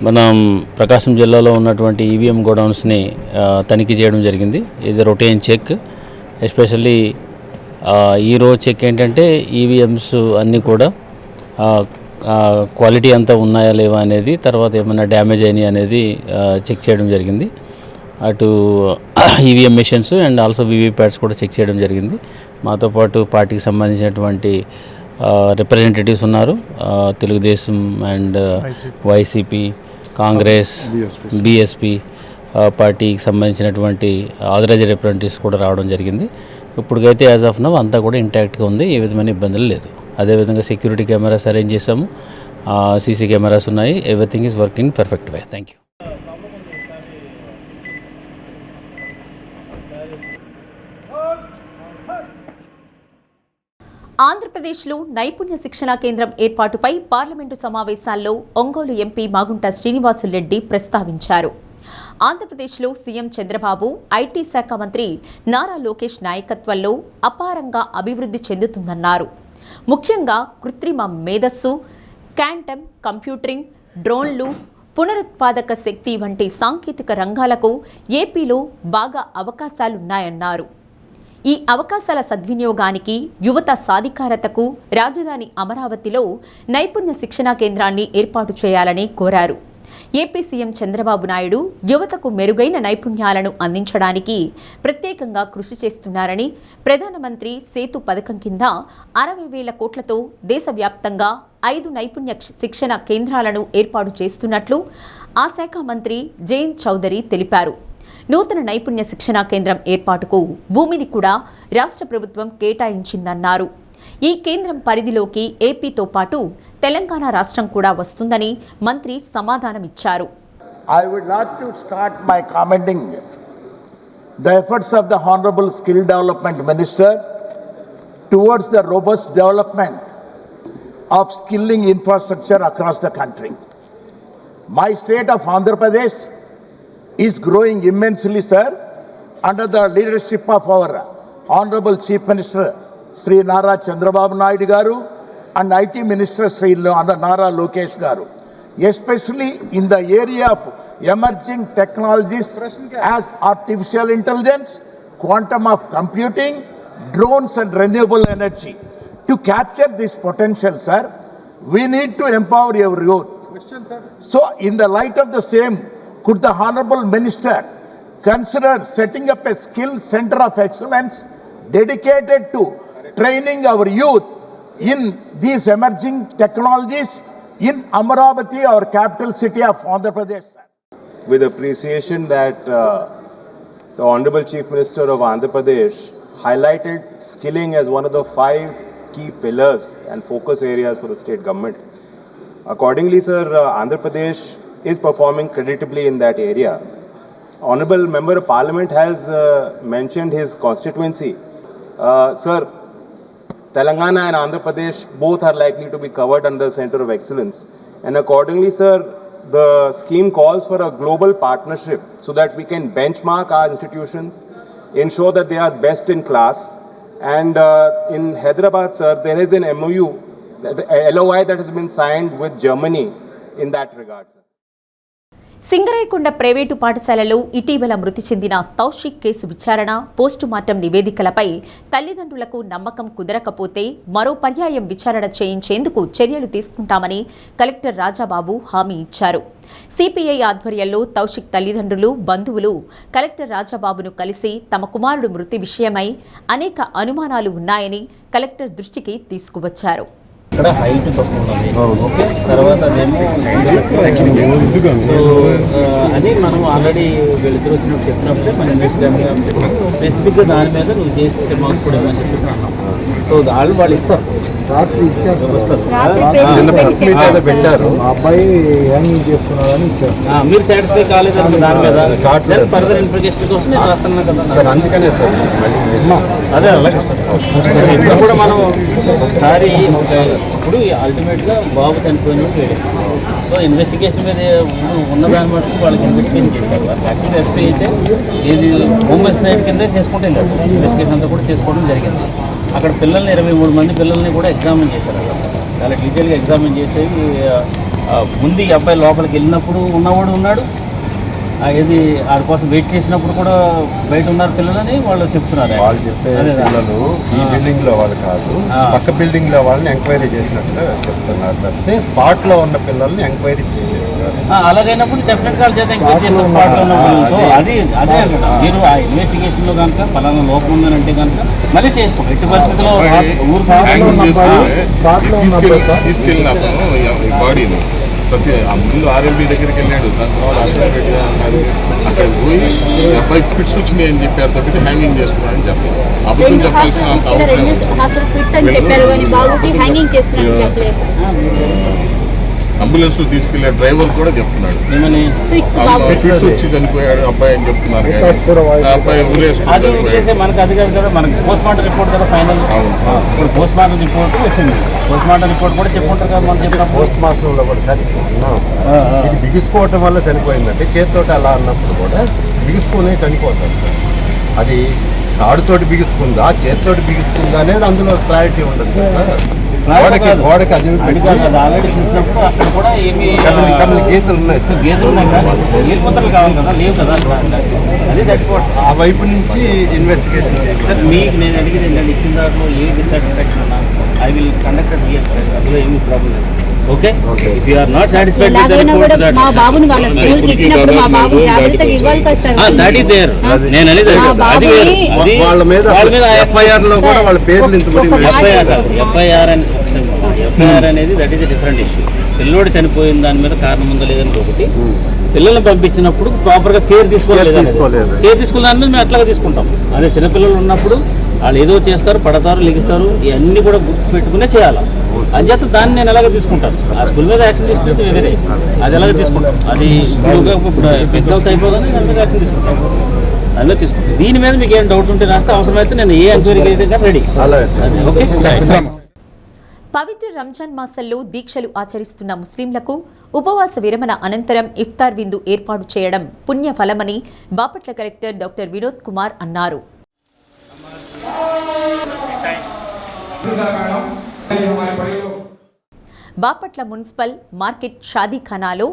E: మనం ప్రకాశం జిల్లాలో ఉన్నటువంటి ఈవీఎం గోడౌన్స్ని తనిఖీ చేయడం జరిగింది. Is a routine check. Especially ఈరోజు చెక్ ఏంటంటే ఈవీఎంస్ అన్నీ కూడా క్వాలిటీ అంతా ఉన్నాయా లేవా అనేది, తర్వాత ఏమైనా డ్యామేజ్ అయినాయి అనేది చెక్ చేయడం జరిగింది. అటు EVM machines and also VVPATs కూడా చెక్ చేయడం జరిగింది. మాతో పాటు పార్టీకి సంబంధించినటువంటి రిప్రజెంటేటివ్స్ ఉన్నారు. Telugu Desam and YCP, Congress, BSP పార్టీకి సంబంధించినటువంటి ఆథరైజ్డ్ రిప్రజెంటేటివ్స్ కూడా రావడం జరిగింది. ఇప్పటికైతే యాజ్ ఆఫ్ నౌ అంతా కూడా ఇంటాక్ట్గా ఉంది, ఏ విధమైన ఇబ్బందులు లేదు. అదేవిధంగా సెక్యూరిటీ కెమెరాస్ అరేంజ్ చేసాము, సీసీ కెమెరాస్ ఉన్నాయి. Everything is working perfect way. Thank you.
A: ఆంధ్రప్రదేశ్లో నైపుణ్య శిక్షణా కేంద్రం ఏర్పాటుపై పార్లమెంటు సమావేశాల్లో ఒంగోలు ఎంపీ మాగుంట శ్రీనివాసులరెడ్డి ప్రస్తావించారు. ఆంధ్రప్రదేశ్లో సీఎం చంద్రబాబు, ఐటీ శాఖ మంత్రి నారా లోకేష్ నాయకత్వంలో అపారంగా అభివృద్ధి చెందుతుందన్నారు. ముఖ్యంగా కృత్రిమ మేధస్సు, క్వాంటమ్ కంప్యూటింగ్, డ్రోన్లు, పునరుత్పాదక శక్తి వంటి సాంకేతిక రంగాలకు ఏపీలో బాగా అవకాశాలున్నాయన్నారు. ఈ అవకాశాల సద్వినియోగానికి, యువత సాధికారతకు రాజధాని అమరావతిలో నైపుణ్య శిక్షణా కేంద్రాన్ని ఏర్పాటు చేయాలని కోరారు. ఏపీ సీఎం చంద్రబాబు నాయుడు యువతకు మెరుగైన నైపుణ్యాలను అందించడానికి ప్రత్యేకంగా కృషి చేస్తున్నారని, ప్రధానమంత్రి సేతు పథకం కింద 60,000 కోట్లతో దేశవ్యాప్తంగా 5 నైపుణ్య శిక్షణ కేంద్రాలను ఏర్పాటు చేస్తున్నట్లు ఆ శాఖ మంత్రి జయంత్ చౌదరి తెలిపారు. నూతన నైపుణ్య శిక్షణా కేంద్రం ఏర్పాటుకు భూమిని కూడా రాష్ట్ర ప్రభుత్వం కేటాయించిందన్నారు. ఈ కేంద్రం పరిధిలోకి ఏపీతో పాటు తెలంగాణ రాష్ట్రం కూడా వస్తుందని మంత్రి సమాధానమిచ్చారు.
H: I would like to start by commending the efforts of the Honorable Skill Development Minister towards the robust development of skilling infrastructure across the country. My state of Andhra Pradesh is growing immensely, sir, under the leadership of our Honorable Chief Minister Sri Nara Chandrababu Naidu Garu and IT Minister Sri Nara Lokesh Garu, especially in the area of emerging technologies as artificial intelligence, quantum of computing, drones and renewable energy. To capture this potential, sir, we need to empower our youth. So, in the light of the same, could the Honorable Minister consider setting up a skill center of excellence dedicated to training our youth in these emerging technologies in Amaravati, our capital city of Andhra Pradesh?
I: With appreciation that the Honorable Chief Minister of Andhra Pradesh highlighted skilling as one of the 5 key pillars and focus areas for the state government. Accordingly, sir, Andhra Pradesh is performing creditably in that area. Honorable Member of Parliament has mentioned his constituency. Sir, Telangana and Andhra Pradesh both are likely to be covered under Center of Excellence. And accordingly, sir, the scheme calls for a global partnership so that we can benchmark our institutions, ensure that they are best in class. And in Hyderabad, sir, there is an MOU, LOI that has been signed with Germany in that regard, sir.
A: Singarayakonda private పాఠశాలలో ఇటీవల మృతి చెందిన Taushik case విచారణ, postmortem నివేదికలపై తల్లిదండ్రులకు నమ్మకం కుదరకపోతే మరో పర్యాయం విచారణ చేయించేందుకు చర్యలు తీసుకుంటామని కలెక్టర్ రాజాబాబు హామీ ఇచ్చారు. సిపిఐ ఆధ్వర్యంలో తౌషిక్ తల్లిదండ్రులు, బంధువులు కలెక్టర్ రాజాబాబును కలిసి తమ కుమారుడు మృతి విషయమై అనేక అనుమానాలు ఉన్నాయని కలెక్టర్ దృష్టికి తీసుకువచ్చారు.
E: ఇక్కడ హైట్ తక్కువ ఉన్నది, ఓకే. తర్వాత అదేమో అది మనం ఆల్రెడీ వెళుతురు వచ్చినప్పుడు చెప్పినప్పుడే మనం స్పెసిఫిక్గా దాని మీద నువ్వు చేసి మార్క్స్ కూడా ఏమని చెప్పేసి అన్నాం. సో వాళ్ళు ఇస్తారు,
C: పెట్టారు. అబ్బాయి హ్యాంగింగ్ చేసుకున్నారని ఇచ్చారు.
E: మీరు సాటిస్ఫై కాలేదంటే దాని మీద ఫర్దర్ ఇన్వెస్టిగేషన్ కోసం నేను రాస్తున్నాను కదా,
C: అందుకనే సార్.
E: అదే అలాగే ఇప్పుడు కూడా మనం ఒకసారి ఇప్పుడు అల్టిమేట్గా బాబు చనిపోయిన వేరే. సో ఇన్వెస్టిగేషన్ మీద ఉన్నదాన్ని మటుకు వాళ్ళకి ఇన్వెస్టిగేషన్ చేస్తారు. యాక్చువల్లీ ఎస్పీ అయితే ఇది హోమ్సైడ్ కింద చేసుకుంటూ వెళ్ళాడు. ఇన్వెస్టిగేషన్ అంతా కూడా చేసుకోవడం జరిగింది. అక్కడ పిల్లల్ని 23 మంది పిల్లల్ని కూడా ఎగ్జామిన్ చేశారు. అక్కడ చాలా డీటెయిల్గా ఎగ్జామిన్ చేసేవి ముందు ఈ అబ్బాయి లోపలికి వెళ్ళినప్పుడు ఉన్నవాడు ఉన్నాడు, ఇది వాడి కోసం వెయిట్ చేసినప్పుడు కూడా బయట ఉన్నారు పిల్లలని వాళ్ళు చెప్తున్నారు.
C: వాళ్ళు చెప్పే పిల్లలు ఈ బిల్డింగ్ లో వాళ్ళు కాదు, పక్క బిల్డింగ్ లో వాళ్ళని ఎంక్వైరీ చేసినట్టు చెప్తున్నారు తప్పితే స్పాట్ లో ఉన్న పిల్లల్ని ఎంక్వైరీ చేయలేదు.
E: అలాగైనప్పుడు డెఫినెట్ గా చేత ఎంక్వైరీ చేస్తారు స్పాట్ లో ఉన్న పిల్లలతో. అదే అంటున్నా, మీరు ఆ ఇన్వెస్టిగేషన్ లో కనుక పలానా లోపం ఉందనంటే కనుక మళ్ళీ చేసుకోండి. ఎట్టి పరిస్థితుల్లో ఊరు
J: బాడీని ప్రతి ముందు ఆర్ఎంపీ దగ్గరికి వెళ్ళాడు, దాని తర్వాత అల్టర్నేటివ్గా అన్నారు. అక్కడ పోయి అబ్బాయి ఫిట్స్ వచ్చినాయి అని చెప్పారు తప్పితే హ్యాంగింగ్ చేసుకున్నారని చెప్పారు. అబద్ధం చెప్పాల్సిన అంత అంబులెన్స్ లో తీసుకెళ్లే డ్రైవర్ కూడా చెప్తున్నాడు ఫిట్స్ వచ్చి చనిపోయాడు అబ్బాయి అని చెప్తున్నారు. అబ్బాయి
E: మనకు అది కాదు కదా, మనకి పోస్ట్ మార్టం రిపోర్ట్ కదా ఫైనల్. ఇప్పుడు పోస్ట్ మార్టం రిపోర్ట్ వచ్చింది, పోస్ట్ మార్టం రిపోర్ట్ కూడా చెప్పుకుంటారు కదా మనం చెప్పిన
C: పోస్ట్ మార్టంలో కూడా సరే ఇది బిగుసుకోవటం వల్ల చనిపోయిందంటే చేతితోటి అలా అన్నప్పుడు కూడా బిగుసుకునే చనిపోతారు. అది తాడుతోటి బిగుసుకుందా చేతితోటి బిగుసుకుందా అనేది అందులో క్లారిటీ ఉండదు కదా. గోడకి అది
E: ఆల్రెడీ చూసినప్పుడు అక్కడ కూడా ఏమి
C: గీతలు ఉన్నాయి సార్.
E: గేదెలు ఉన్నాయి కానీ నీళ్ళపత్రాలు కావాలి కదా, లేవు కదా. అది
C: ఆ వైపు నుంచి ఇన్వెస్టిగేషన్ చేయాలి
E: సార్. మీకు నేను అడిగేది ఏంటంటే ఇచ్చిన దాంట్లో ఏ డిసాటిస్ఫాక్షన్ ఉన్నా ఐ విల్ కండక్ట్ అందులో ఏమి ప్రాబ్లం లేదు. Okay, if you are not satisfied
K: మా బాబుని వాళ్ళ స్కూల్కి ఇచ్చినప్పుడు మా బాబు జాగ్రత్తగా ఇవ్వాలి కదా సార్.
E: That is there. నేను అనేది అది వేరు.
C: వాళ్ళ మీద ఎఫ్ఐఆర్ లో కూడా వాళ్ళ పేర్లు
E: ఎఫ్ఐఆర్ అనేది దట్ ఈస్ డిఫరెంట్ ఇష్యూ. పిల్లోడు చనిపోయిన దాని మీద కారణం ఉందా లేదని ఒకటి, పిల్లల్ని పంపించినప్పుడు ప్రాపర్ గా కేర్ తీసుకోలేదు. కేర్ తీసుకున్న దాని మీద మేము అట్లాగా తీసుకుంటాం. అదే చిన్నపిల్లలు ఉన్నప్పుడు వాళ్ళు ఏదో చేస్తారు, పడతారు, లెగిస్తారు, ఇవన్నీ కూడా గుర్తు పెట్టుకునే చేయాలి. అంచేత దాన్ని నేను ఎలాగ తీసుకుంటాను. ఆ స్కూల్ మీద యాక్షన్ తీసుకుంటే వేరే, అది ఎలాగ తీసుకుంటాం. అది ఇప్పుడు ఎగ్జామ్స్ అయిపోగానే దాని మీద యాక్షన్ తీసుకుంటాం. దానిలో తీసుకుంటాం. దీని మీద మీకు ఏం డౌట్స్ ఉంటే రాస్తే అవసరమైతే నేను ఏ ఎంక్వైరీకి రెడీ. ఓకే.
A: పవిత్ర రంజాన్ మాసంలో దీక్షలు ఆచరిస్తున్న ముస్లింలకు ఉపవాస విరమణ అనంతరం ఇఫ్తార్ విందు ఏర్పాటు చేయడం పుణ్యఫలమని బాపట్ల కలెక్టర్ డాక్టర్ వినోద్ కుమార్ అన్నారు. బాపట్ల మున్సిపల్ మార్కెట్ షాదీఖానాలో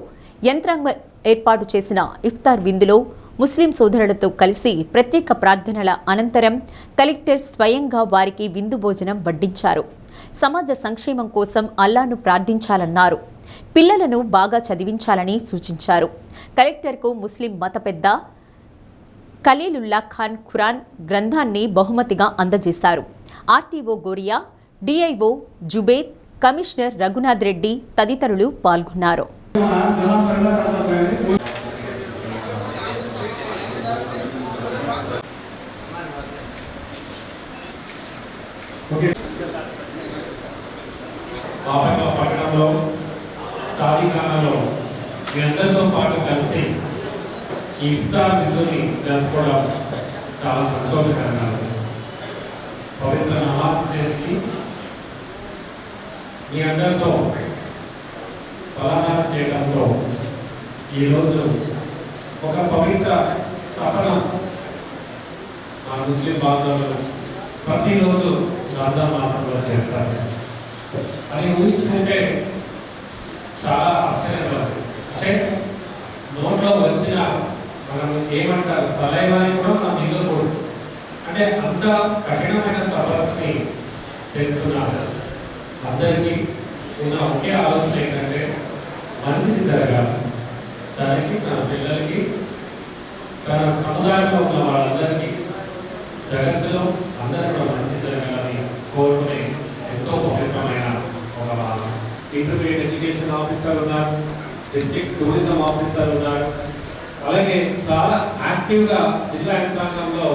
A: యంత్రాంగం ఏర్పాటు చేసిన ఇఫ్తార్ విందులో ముస్లిం సోదరులతో కలిసి ప్రత్యేక ప్రార్థనల అనంతరం కలెక్టర్ స్వయంగా వారికి విందు భోజనం వడ్డించారు. సమాజ సంక్షేమం కోసం అల్లాను ప్రార్థించాలన్నారు. పిల్లలను బాగా చదివించాలని సూచించారు. కలెక్టర్కు ముస్లిం మత పెద్ద ఖలీలుల్లా ఖాన్ ఖురాన్ గ్రంథాన్ని బహుమతిగా అందజేశారు. RTO Goria, DIO Jubed, commissioner Raghunath Reddy తదితరులు పాల్గొన్నారు.
G: బాపట్ల పట్టణంలో షాదీఖానాలో మీ అందరితో పాటు కలిసి ఈ ఇఫ్తార్ విందుని జరుపుకోవడం చాలా సంతోషకరంగా ఉంది. పవిత్ర నమాజ్ చేసి మీ అందరితో పలహారం చేయడంతో ఈరోజు ఒక పవిత్ర తపన మా ముస్లిం బాంధవులు ప్రతిరోజు రంజాన్ మాసంలో చేస్తారు. అది ఊహించుకుంటే చాలా ఆశ్చర్యంగా ఉంది. అంటే నోట్లో వచ్చిన మనం ఏమంటారు సలైవాని కూడా మనం మింగకూడదు. అంటే అంత కఠినమైన తపస్సుని చేస్తున్నారు. అందరికీ ఉన్న ఒకే ఆలోచన ఏంటంటే మంచిది జరగాలి, దానికి తన పిల్లలకి, తన సముదాయంలో ఉన్న వాళ్ళందరికీ జగత్తులో అందరూ కూడా మంచి జరగాలని కోరుకునే ఎంతో పవిత్రమైన ఒక మాసం. ఇంటర్మీడియట్ ఎడ్యుకేషన్ ఆఫీసర్ ఉన్నారు, డిస్ట్రిక్ట్ టూరిజం ఆఫీసర్ ఉన్నారు, అలాగే చాలా యాక్టివ్గా జిల్లా యంత్రాంగంలో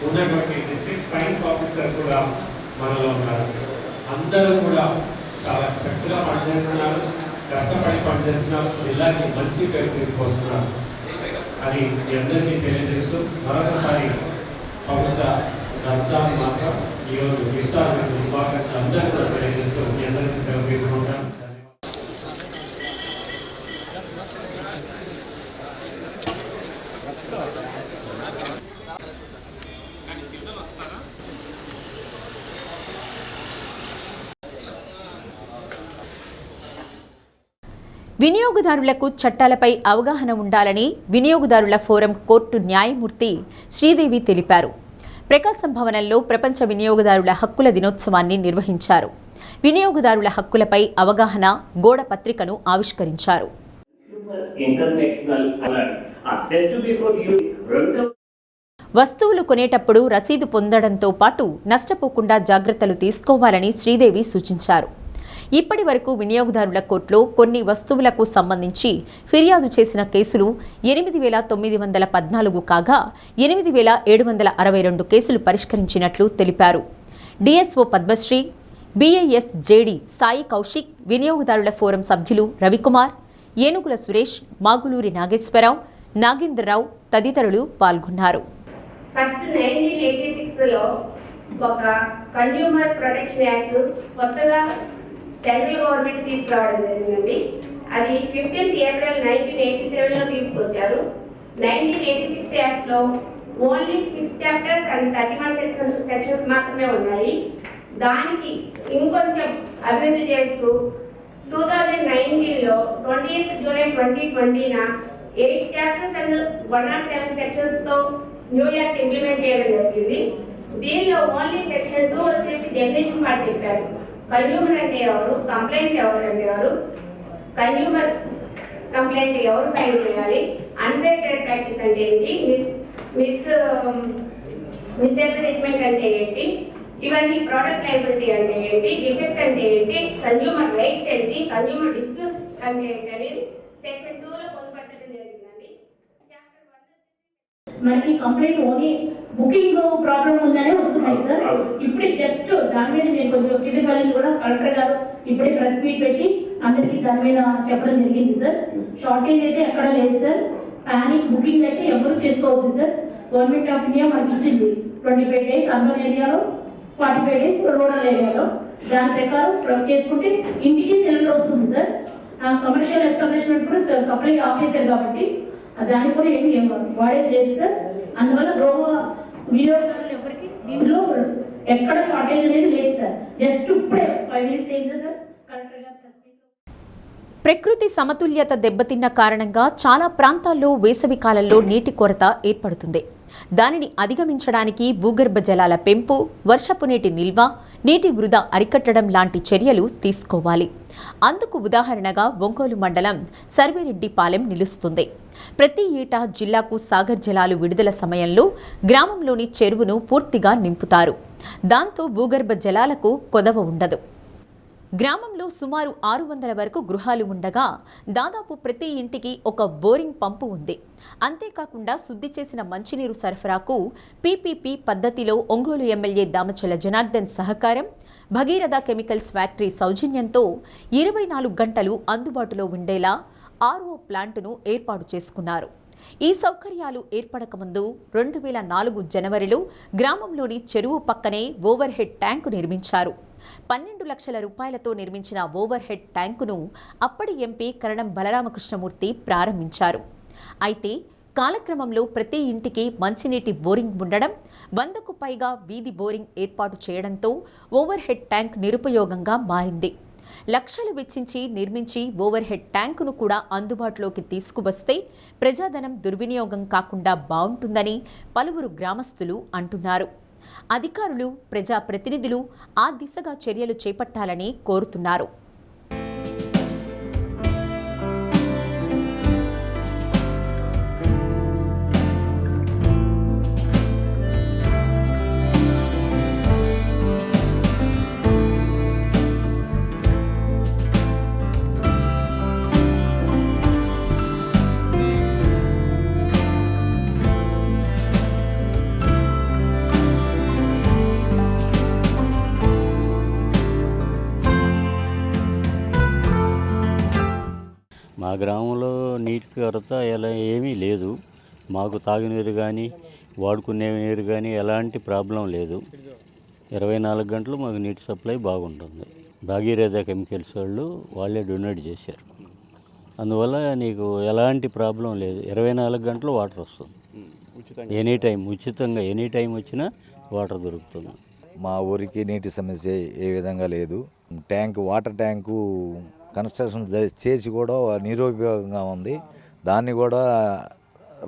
G: ఉన్నటువంటి డిస్ట్రిక్ట్ సైన్స్ ఆఫీసర్ కూడా మనలో ఉన్నారు. అందరూ కూడా చాలా చక్కగా పనిచేస్తున్నారు, కష్టపడి పనిచేస్తున్నారు, జిల్లాకి మంచి పేరు తీసుకొస్తున్నారు అని మీ అందరికీ తెలియజేస్తూ మరొకసారి పవిత్ర రంజాన్ మాసం ఈరోజు ఇఫ్తార్ శుభాకాంక్షలు అందరూ కూడా తెలియజేస్తూ మీ అందరికీ సెలవు తీసుకుంటాను.
A: వినియోగదారులకు చట్టాలపై అవగాహన ఉండాలని వినియోగదారుల ఫోరం కోర్టు న్యాయమూర్తి శ్రీదేవి తెలిపారు. ప్రకాశం భవనంలో ప్రపంచ వినియోగదారుల హక్కుల దినోత్సవాన్ని నిర్వహించారు. వినియోగదారుల హక్కులపై అవగాహన గోడ పత్రికను ఆవిష్కరించారు. వస్తువులు కొనేటప్పుడు రసీదు పొందడంతో పాటు నష్టపోకుండా జాగ్రత్తలు తీసుకోవాలని శ్రీదేవి సూచించారు. ఇప్పటి వరకు వినియోగదారుల కోర్టులో కొన్ని వస్తువులకు సంబంధించి ఫిర్యాదు చేసిన కేసులు 8,914 కాగా 8,762 కేసులు పరిష్కరించినట్లు తెలిపారు. DSO Padmashri, BIS JD Sai Kaushik, వినియోగదారుల ఫోరం సభ్యులు రవికుమార్, ఏనుగుల సురేష్, మాగులూరి నాగేశ్వరరావు, నాగేంద్రరావు తదితరులు పాల్గొన్నారు.
K: ఫస్ట్ 1986లో ఒక కన్స్యూమర్ ప్రొటెక్షన్ యాక్ట్ కొత్తగా సెంట్రల్ గవర్నమెంట్ తీసుకురావడం జరిగిందండి. అది 15th ఏప్రిల్ 1987లో తీసుకొచ్చారు. 1986 యాక్ట్లో ఓన్లీ 6 చాప్టర్స్ అండ్ 31 సెక్షన్స్ మాత్రమే ఉన్నాయి.
L: దానికి ఇంకొంచెం అభివృద్ధి చేస్తూ 2019లో 20th జూలై 2020న 8 చాప్టర్స్ అండ్ 107 సెక్షన్స్తో న్యూ యాక్ట్ ఇంప్లిమెంట్ చేయడం జరిగింది. దీనిలో ఓన్లీ సెక్షన్ 2 వచ్చేసి డెఫినేషన్ పార్ట్ చెప్పారు. కన్జ్యూమర్ అంటే ఎవరు, కంప్లైంట్ ఎవరు అంటే ఎవరు, కన్జ్యూమర్ కంప్లైంట్ ఎవరు ఫైల్ చేయాలి, అన్ఫెయిర్ ట్రేడ్ ప్రాక్టీస్ అంటే ఏంటి, మిస్అడ్వర్టైజ్మెంట్ అంటే ఏంటి, ఇవన్నీ ప్రోడక్ట్ లయబిలిటీ అంటే ఏంటి, డిఫెక్ట్ అంటే ఏంటి, కన్జ్యూమర్ రైట్స్ ఏంటి, కన్జ్యూమర్ డిస్ప్యూట్స్ అంటే ఏంటి అనేది సెక్షన్ 2లో పొందుపరచడం జరిగిందండి.
K: మనకి కంప్లైంట్ ఓన్లీ బుకింగ్ ప్రాబ్లం ఉందనే వస్తున్నాయి సార్. ఇప్పుడే జస్ట్ దాని మీద నేను కొంచెం కింద వెళ్ళింది కూడా కలెక్టర్ గారు ఇప్పుడే ప్రెస్ మీట్ పెట్టి అందరికీ దాని మీద చెప్పడం జరిగింది సార్. షార్టేజ్ అయితే ఎక్కడా లేదు సార్. ప్యానిక్ బుకింగ్ అయితే ఎవరు చేసుకోవద్దు సార్. గవర్నమెంట్ ఆఫ్ ఇండియా మనకి ఇచ్చింది 25 days అర్బన్ ఏరియాలో, 45 days రూరల్ ఏరియాలో. దాని ప్రకారం చేసుకుంటే ఇంటికి సిలిండర్ వస్తుంది సార్. కమర్షియల్ ఎస్టాబ్లిష్మెంట్స్ కూడా సప్లై ఆపేశారు కాబట్టి దానికి కూడా ఏమి వాడేది లేదు సార్. అందువల్ల గృహ వినియోగదారులు ఎవరికి దీనిలో ఎక్కడ షార్టేజ్ అనేది లేదు సార్. జస్ట్ ఇప్పుడే 5 minutes అయిందా సార్ కలెక్టర్ గారు.
A: ప్రకృతి సమతుల్యత దెబ్బతిన్న కారణంగా చాలా ప్రాంతాల్లో వేసవి కాలంలో నీటి కొరత ఏర్పడుతుంది. దానిని అధిగమించడానికి భూగర్భ జలాల పెంపు, వర్షపు నీటి నిల్వ, నీటి వృధా అరికట్టడం లాంటి చర్యలు తీసుకోవాలి. అందుకు ఉదాహరణగా ఒంగోలు మండలం సర్వేరెడ్డిపాలెం నిలుస్తుంది. ప్రతి ఏటా జిల్లాకు సాగర్ జలాలు విడుదల సమయంలో గ్రామంలోని చెరువును పూర్తిగా నింపుతారు. దాంతో భూగర్భ జలాలకు కొదవ ఉండదు. గ్రామంలో సుమారు 600 వరకు గృహాలు ఉండగా దాదాపు ప్రతి ఇంటికి ఒక బోరింగ్ పంపు ఉంది. అంతేకాకుండా శుద్ధి చేసిన మంచినీరు సరఫరాకు పీపీపీ పద్ధతిలో ఒంగోలు ఎమ్మెల్యే దామచల జనార్దన్ సహకారం, భగీరథ కెమికల్స్ ఫ్యాక్టరీ సౌజన్యంతో 24 గంటలు అందుబాటులో ఉండేలా ఆర్ఓ ప్లాంటును ఏర్పాటు చేసుకున్నారు. ఈ సౌకర్యాలు ఏర్పడకముందు 2004 జనవరిలో గ్రామంలోని చెరువు పక్కనే ఓవర్ హెడ్ ట్యాంకు నిర్మించారు. 12 లక్షల రూపాయలతో నిర్మించిన ఓవర్ హెడ్ ట్యాంకును అప్పటి ఎంపీ కరణం బలరామకృష్ణమూర్తి ప్రారంభించారు. అయితే కాలక్రమంలో ప్రతి ఇంటికి మంచినీటి బోరింగ్ ఉండడం, 100కు పైగా వీధి బోరింగ్ ఏర్పాటు చేయడంతో ఓవర్ హెడ్ ట్యాంక్ నిరుపయోగంగా మారింది. లక్షలు వెచ్చించి నిర్మించి ఓవర్ హెడ్ ట్యాంకును కూడా అందుబాటులోకి తీసుకువస్తే ప్రజాధనం దుర్వినియోగం కాకుండా బాగుంటుందని పలువురు గ్రామస్తులు అంటున్నారు. అధికారులు, ప్రజాప్రతినిధులు ఆ దిశగా చర్యలు చేపట్టాలని కోరుతున్నారు.
M: మా గ్రామంలో నీటి కొరత ఎలా ఏమీ లేదు. మాకు తాగునీరు కానీ వాడుకునే నీరు కానీ ఎలాంటి ప్రాబ్లం లేదు. 24 గంటలు మాకు నీటి సప్లై బాగుంటుంది. భాగీరథ కెమికల్స్ వాళ్ళే డొనేట్ చేశారు. అందువల్ల నీకు ఎలాంటి ప్రాబ్లం లేదు. 24 గంటలు వాటర్ వస్తుంది. ఎనీ టైం ఉచితంగా ఎనీ టైం వచ్చినా వాటర్ దొరుకుతుంది.
N: మా ఊరికి నీటి సమస్య ఏ విధంగా లేదు. వాటర్ ట్యాంకు కన్స్ట్రక్షన్ చేసి కూడా నిరుపయోగంగా ఉంది. దాన్ని కూడా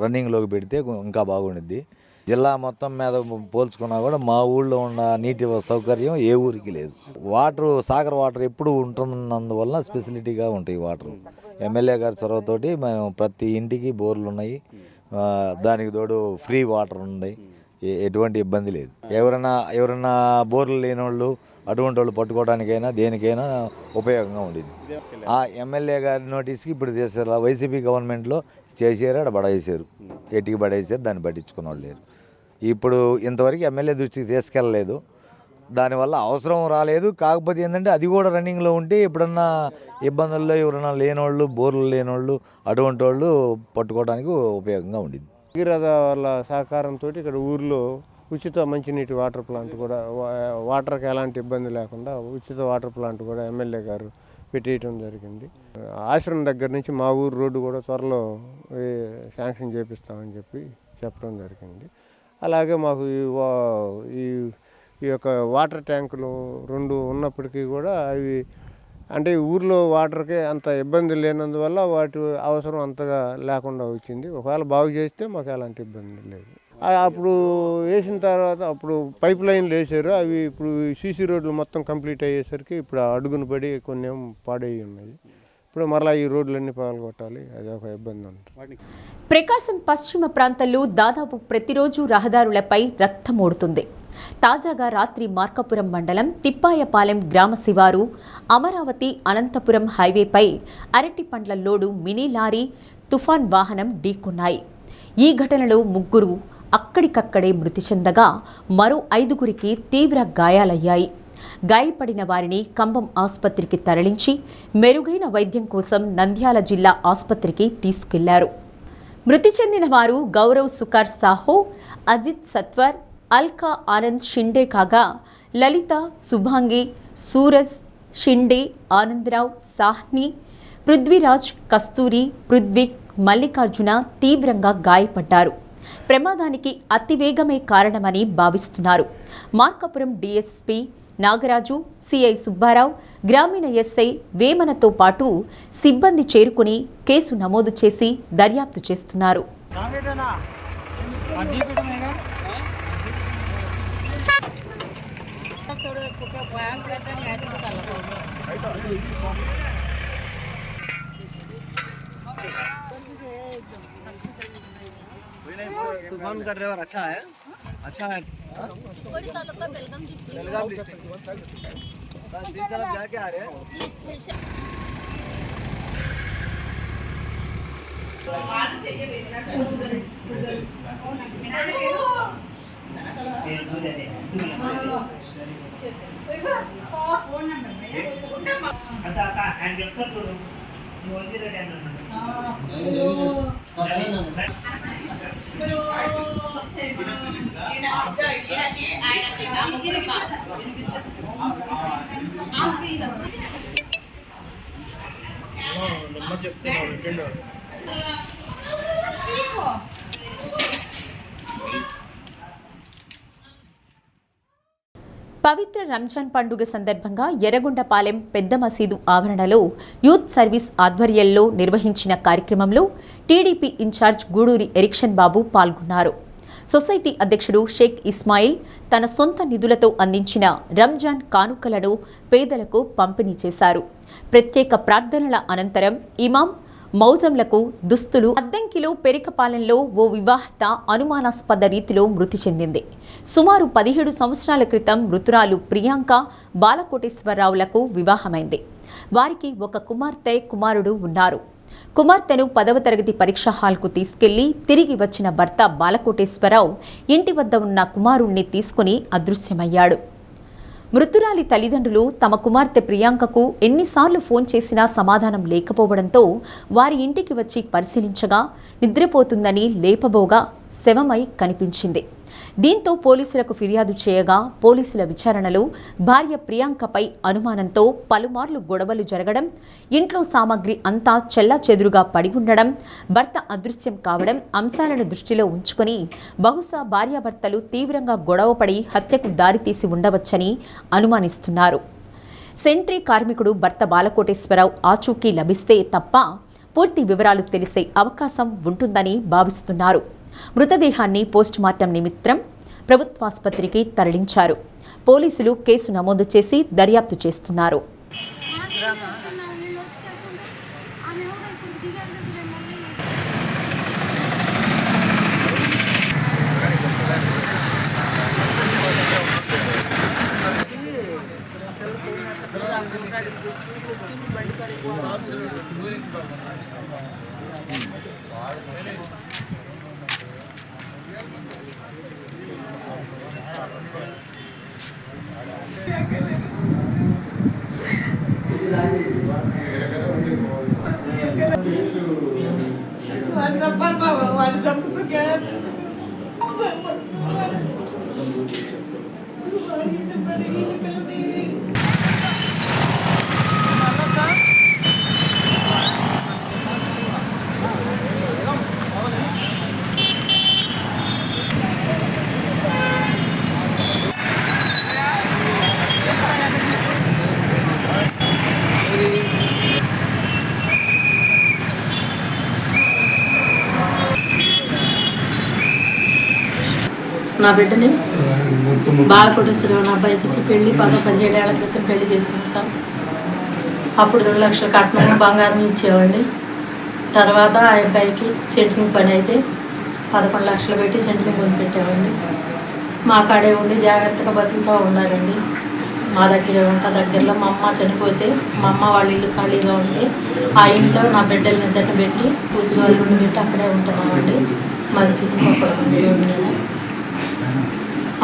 N: రన్నింగ్లోకి పెడితే ఇంకా బాగుండిద్ది. జిల్లా మొత్తం మీద పోల్చుకున్నా కూడా మా ఊళ్ళో ఉన్న నీటి సౌకర్యం ఏ ఊరికి లేదు. సాగర్ వాటర్ ఎప్పుడు ఉంటున్నందువల్ల స్పెసిలిటీగా ఉంటాయి వాటర్. ఎమ్మెల్యే గారి చొరవతోటి మేము ప్రతి ఇంటికి బోర్లు ఉన్నాయి. దానికి తోడు ఫ్రీ వాటర్ ఉన్నాయి. ఎటువంటి ఇబ్బంది లేదు. ఎవరైనా బోర్లు లేని వాళ్ళు అటువంటి వాళ్ళు పట్టుకోవడానికైనా దేనికైనా ఉపయోగంగా ఉండేది. ఆ ఎమ్మెల్యే గారి నోటీస్కి ఇప్పుడు చేశారు. వైసీపీ గవర్నమెంట్లో చేసారు, అక్కడ బడేసారు, ఎట్టికి బడేసారు, దాన్ని పట్టించుకున్న వాళ్ళు లేరు. ఇప్పుడు ఇంతవరకు ఎమ్మెల్యే దృష్టికి తీసుకెళ్ళలేదు. దానివల్ల అవసరం రాలేదు. కాకపోతే ఏంటంటే అది కూడా రన్నింగ్లో ఉంటే ఎప్పుడన్నా ఇబ్బందుల్లో ఎవరైనా లేనోళ్ళు, బోర్లు లేనోళ్ళు అటువంటి వాళ్ళు పట్టుకోవడానికి ఉపయోగంగా ఉండేది.
O: భగీరథ వాళ్ళ సహకారంతో ఇక్కడ ఊర్లో ఉచిత మంచినీటి వాటర్ ప్లాంట్ కూడా, వాటర్కి ఎలాంటి ఇబ్బంది లేకుండా ఉచిత వాటర్ ప్లాంట్ కూడా ఎమ్మెల్యే గారు పెట్టేయటం జరిగింది. ఆశ్రమం దగ్గర నుంచి మా ఊరు రోడ్డు కూడా త్వరలో శాంక్షన్ చేపిస్తామని చెప్పి చెప్పడం జరిగింది. అలాగే మాకు ఈ ఈ యొక్క వాటర్ ట్యాంకులు 2 ఉన్నప్పటికీ కూడా అవి అంటే ఊర్లో వాటర్కే అంత ఇబ్బంది లేనందువల్ల వాటి అవసరం అంతగా లేకుండా వచ్చింది. ఒకవేళ బాగు చేస్తే మాకు ఎలాంటి ఇబ్బంది లేదు. అప్పుడు వేసిన తర్వాత అప్పుడు పైప్ లైన్లు వేసారు, అవి ఇప్పుడు సీసీ రోడ్లు మొత్తం కంప్లీట్ అయ్యేసరికి ఇప్పుడు అడుగును పడి కొన్ని పాడయ్యి ఉన్నాయి. ఇప్పుడు మరలా ఈ రోడ్లన్నీ పగలగొట్టాలి, అది ఒక ఇబ్బంది ఉంటుంది.
A: ప్రకాశం పశ్చిమ ప్రాంతంలో దాదాపు ప్రతిరోజు రహదారులపై రక్తమోడుతుంది. తాజాగా రాత్రి మార్కాపురం మండలం తిప్పాయపాలెం గ్రామ శివారు అమరావతి అనంతపురం హైవేపై అరటి పండ్ల లోడు మినీ లారీ తుఫాన్ వాహనం ఢీకొన్నాయి. ఈ ఘటనలో 3 అక్కడికక్కడే మృతి చెందగా మరో 5గురికి తీవ్ర గాయాలయ్యాయి. గాయపడిన వారిని కంబం ఆసుపత్రికి తరలించి మెరుగైన వైద్యం కోసం నంద్యాల జిల్లా ఆసుపత్రికి తీసుకెళ్లారు. మృతి చెందిన వారు గౌరవ్ సుకార్ సాహో, అజిత్ సత్వర్, అల్కా ఆనంద్ షిండే కాగా లలిత, శుభాంగి, సూరజ్ షిండే, ఆనందరావు, సాహ్ని, పృథ్వీరాజ్, కస్తూరి, పృథ్విక్, మల్లికార్జున తీవ్రంగా గాయపడ్డారు. ప్రమాదానికి అతివేగమే కారణమని భావిస్తున్నారు. మార్కాపురం డీఎస్పీ నాగరాజు, సిఐ సుబ్బారావు, గ్రామీణ ఎస్ఐ వేమనతో పాటు సిబ్బంది చేరుకుని కేసు నమోదు చేసి దర్యాప్తు చేస్తున్నారు.
C: तूफान का ड्राइवर अच्छा है, अच्छा है।
P: चिकोड़ी तालुका बेलगाम डिस्ट्रिक्ट
C: जाके आ रहे हैं।
A: పవిత్ర రంజాన్ పండుగ సందర్భంగా ఎర్రగొండపాలెం పెద్ద మసీదు ఆవరణలో యూత్ సర్వీస్ ఆధ్వర్యంలో నిర్వహించిన కార్యక్రమంలో టీడీపీ ఇన్ఛార్జ్ గూడూరి ఎరిక్షన్ బాబు పాల్గొన్నారు. సొసైటీ అధ్యక్షుడు షేక్ ఇస్మాయిల్ తన సొంత నిధులతో అందించిన రంజాన్ కానుకలను పేదలకు పంపిణీ చేశారు. ప్రత్యేక ప్రార్థనల అనంతరం ఇమాం మౌజంలకు దుస్తులు. అద్దంకిలో పెరికపాలెంలో ఓ వివాహిత అనుమానాస్పద రీతిలో మృతి చెందింది. సుమారు 17 సంవత్సరాల క్రితం మృతురాలు ప్రియాంక బాలకోటేశ్వరరావులకు వివాహమైంది. వారికి ఒక కుమార్తె, కుమారుడు ఉన్నారు. కుమార్తెను 10వ తరగతి పరీక్షా హాల్కు తీసుకెళ్లి తిరిగి వచ్చిన భర్త బాలకోటేశ్వరరావు ఇంటి వద్ద ఉన్న కుమారుణ్ణి తీసుకుని అదృశ్యమయ్యాడు. మృతురాలి తల్లిదండ్రులు తమ కుమార్తె ప్రియాంకకు ఎన్నిసార్లు ఫోన్ చేసినా సమాధానం లేకపోవడంతో వారి ఇంటికి వచ్చి పరిశీలించగా నిద్రపోతుందని లేపబోగా శవమై కనిపించింది. దీంతో పోలీసులకు ఫిర్యాదు చేయగా పోలీసుల విచారణలో భార్య ప్రియాంకపై అనుమానంతో పలుమార్లు గొడవలు జరగడం, ఇంట్లో సామాగ్రి అంతా చెల్లాచెదురుగా పడి ఉండడం, భర్త అదృశ్యం కావడం అంశాలను దృష్టిలో ఉంచుకొని బహుశా భార్యాభర్తలు తీవ్రంగా గొడవపడి హత్యకు దారితీసి ఉండవచ్చని అనుమానిస్తున్నారు. సెంట్రీ కార్మికుడు భర్త బాలకోటేశ్వరరావు ఆచూకీ లభిస్తే తప్ప పూర్తి వివరాలు తెలిసే అవకాశం ఉంటుందని భావిస్తున్నారు. మృతదేహాన్ని పోస్టుమార్టం నిమిత్తం ప్రభుత్వాసుపత్రికి తరలించారు. పోలీసులు కేసు నమోదు చేసి దర్యాప్తు చేస్తున్నారు.
Q: నా బిడ్డని బాలకోటేశ్వరరావు నా అబ్బాయికి ఇచ్చి పెళ్లి 17 ఏళ్ల క్రితం పెళ్లి చేశాను సార్. అప్పుడు 2 లక్షల కట్నం బంగారం ఇచ్చేవాడిని. తర్వాత ఆ అబ్బాయికి సెంట్రింగ్ పని అయితే 11 లక్షలు పెట్టి సెంట్రింగ్ కొని పెట్టేవాడిని. మా కాడే ఉండి జాగ్రత్తగా బతుకుతూ ఉన్నారండి. మా దగ్గరలో మా అమ్మ చనిపోతే మా అమ్మ వాళ్ళ ఇల్లు ఖాళీగా ఉంటే ఆ ఇంట్లో నా బిడ్డల నిద్రను పెట్టి పూర్తిగా వాళ్ళు ఉండి పెట్టి అక్కడే ఉంటున్నామండి. మాది చిన్నప్పుడు మీద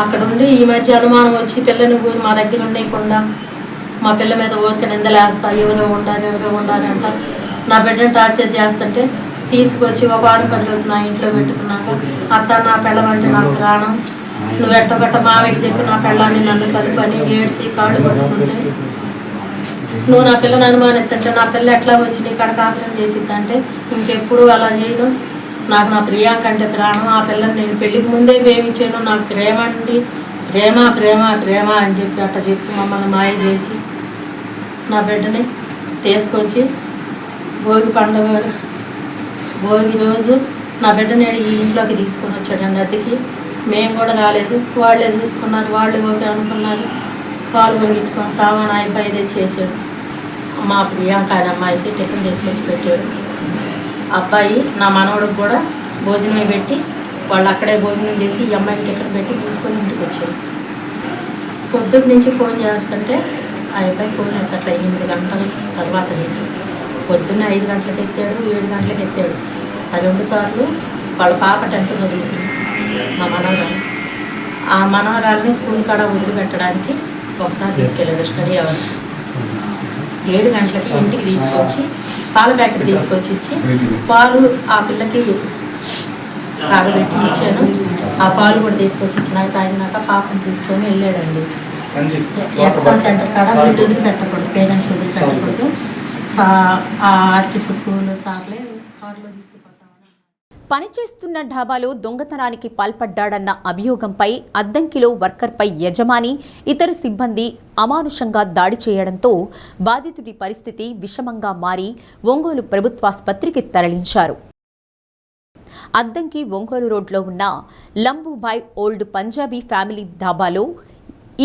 Q: అక్కడ ఉండి ఈ మధ్య అనుమానం వచ్చి పిల్లని మా దగ్గర ఉండేయకుండా మా పిల్ల మీద ఊరికే నిందలేస్తా, ఎవరో ఉండాలి అంట. నా బిడ్డను టార్చర్ చేస్తుంటే తీసుకొచ్చి ఒక వారం 10 రోజులు నా ఇంట్లో పెట్టుకున్నాక అత్త నా పిల్లవంటే నాకు ప్రాణం, నువ్వు ఎట్టొకట్ట మావయ్యకి చెప్పి నా పిల్లాన్ని నన్ను కలుపని ఏడ్చి కాళ్ళు పట్టుకుంటే నువ్వు నా పిల్లని అనుమానిస్తుంటే నా పిల్ల ఎట్లా వచ్చి నీ కడ కాపురం చేసిద్దంటే ఇంకెప్పుడు అలా చేయను, నాకు నా ప్రియాంక అంటే ప్రాణం, ఆ పిల్లని నేను పెళ్ళికి ముందే ప్రేమించాను, నాకు ప్రేమ అండి ప్రేమ ప్రేమ ప్రేమ అని చెప్పి అట్లా చెప్పి మమ్మల్ని మాయ చేసి నా బిడ్డని తీసుకొచ్చి భోగి రోజు నా బిడ్డని ఈ ఇంట్లోకి తీసుకొని వచ్చాడండి అద్దెకి. మేము కూడా రాలేదు, వాళ్ళే చూసుకున్నారు, వాళ్ళే ఓకే అనుకున్నారు. పాలు పొంగించుకొని సామాన్ అయిపోయి తెచ్చేసాడు. మా ప్రియాంక ఆయన అమ్మాయికి టిఫిన్ తీసుకొచ్చి పెట్టాడు. అబ్బాయి నా మనవడికి కూడా భోజనం పెట్టి వాళ్ళు అక్కడే భోజనం చేసి ఈ అమ్మాయికి టిఫిన్ పెట్టి తీసుకొని ఇంటికి వచ్చాడు. పొద్దున్న నుంచి ఫోన్ చేస్తుంటే ఆ అబ్బాయి ఫోన్ ఎత్తట్లా 8 గంటల తర్వాత నుంచి. పొద్దున్న 5 గంటలకు ఎత్తాడు, 7 గంటలకు ఎత్తాడు. ఆ 2 సార్లు వాళ్ళ పాప 10th చదువుతుంది మా మనవరాలు. ఆ మనవరాలని స్కూల్ కాడ వదిలిపెట్టడానికి ఒకసారి తీసుకెళ్ళాడు స్టడీ అవర్. 7 గంటలకి ఇంటికి తీసుకొచ్చి పాల ప్యాకెట్ తీసుకొచ్చి ఇచ్చి పాలు ఆ పిల్లకి కాగబెట్టి ఇచ్చాను. ఆ పాలు కూడా తీసుకొచ్చి ఇచ్చినాక తాగినాక పాపను తీసుకొని వెళ్ళాడండి. ఎగ్జామ్ సెంటర్ కాడ వీళ్ళు వదిలిపెట్టకూడదు, పేరెంట్స్ వదిలిపెట్టకూడదు. ఆ ఆర్కిడ్స్ స్కూల్ సార్లే కారులో తీసుకుపోతామని.
A: పనిచేస్తున్న ఢాబాలో దొంగతనానికి పాల్పడ్డాడన్న అభియోగంపై అద్దంకిలో వర్కర్పై యజమాని ఇతర సిబ్బంది అమానుషంగా దాడి చేయడంతో బాధితుడి పరిస్థితి విషమంగా మారి ఒంగోలు ప్రభుత్వాసుపత్రికి తరలించారు. అద్దంకి ఒంగోలు రోడ్లో ఉన్న లంబూబాయ్ ఓల్డ్ పంజాబీ ఫ్యామిలీ ధాబాలో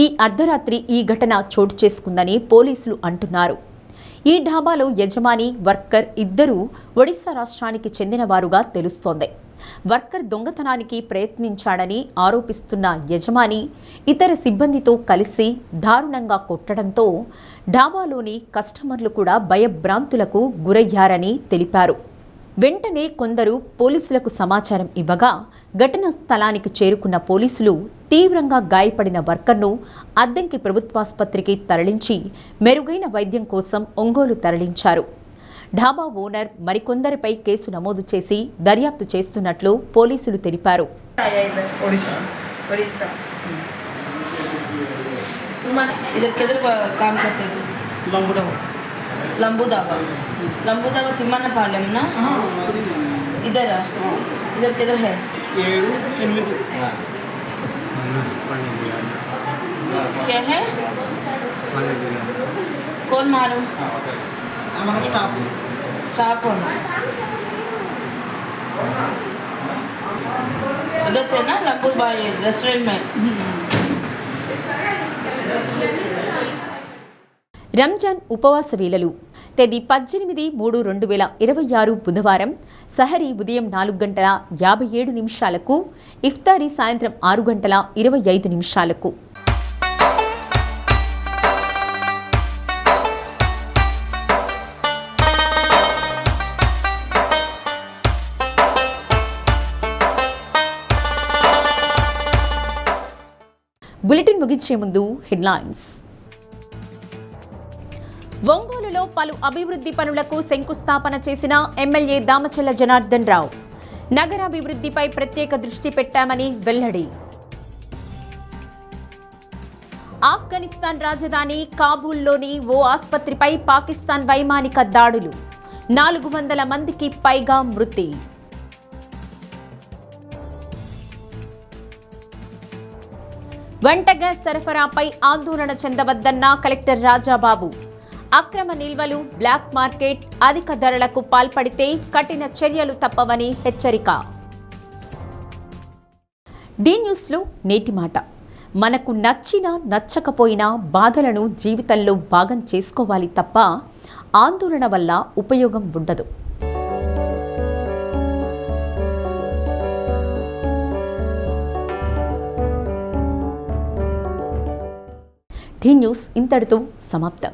A: ఈ అర్ధరాత్రి ఈ ఘటన చోటు చేసుకుందని పోలీసులు అంటున్నారు. ఈ ఢాబాలో యజమాని, వర్కర్ ఇద్దరూ ఒడిశా రాష్ట్రానికి చెందినవారుగా తెలుస్తోంది. వర్కర్ దొంగతనానికి ప్రయత్నించాడని ఆరోపిస్తున్న యజమాని ఇతర సిబ్బందితో కలిసి దారుణంగా కొట్టడంతో ఢాబాలోని కస్టమర్లు కూడా భయభ్రాంతులకు గురయ్యారని తెలిపారు. వెంటనే కొందరు పోలీసులకు సమాచారం ఇవ్వగా ఘటనా స్థలానికి చేరుకున్న పోలీసులు తీవ్రంగా గాయపడిన వర్కర్ను అద్దంకి ప్రభుత్వాసుపత్రికి తరలించి మెరుగైన వైద్యం కోసం ఒంగోలు తరలించారు. ఢాబా ఓనర్ మరికొందరిపై కేసు నమోదు చేసి దర్యాప్తు చేస్తున్నట్లు పోలీసులు తెలిపారు.
Q: लंबू दावा तिम्मना पालम ना इधर किधर है 7 8 क्या है कौन मालूम हमारा स्टाफ होना उधर से ना लंबू बाई रेस्टोरेंट में
A: రంజాన్ ఉపవాస వేళలు తేదీ 18/3/2026 బుధవారం సహరీ ఉదయం 4:57 ఇఫ్తారీ సాయంత్రం 6:25. బులెటిన్ ముగించే ముందు హెడ్లైన్స్. ఒంగోలులో పలు అభివృద్ధి పనులకు శంకుస్థాపన చేసిన ఎమ్మెల్యే దామచల్ల జనార్దన్ రావు. నగరాభివృద్ధిపై ప్రత్యేక దృష్టి పెట్టామని వెల్లడి. ఆఫ్ఘనిస్తాన్ రాజధాని కాబూల్లోని ఓ ఆసుపత్రిపై పాకిస్తాన్ వైమానిక దాడులు. 400 మందికి పైగా మృతి. వంట గ్యాస్ సరఫరాపై ఆందోళన చెందవద్దన్న కలెక్టర్ రాజాబాబు. అక్రమ నిల్వలు, బ్లాక్ మార్కెట్, అధిక ధరలకు పాల్పడితే కఠిన చర్యలు తప్పవని హెచ్చరిక. డి న్యూస్లో నేటి మాట. మనకు నచ్చినా నచ్చకపోయినా బాధలను జీవితంలో భాగం చేసుకోవాలి తప్ప ఆందోళన వల్ల ఉపయోగం ఉండదు. డి న్యూస్ ఇంతటితో సమాప్తం.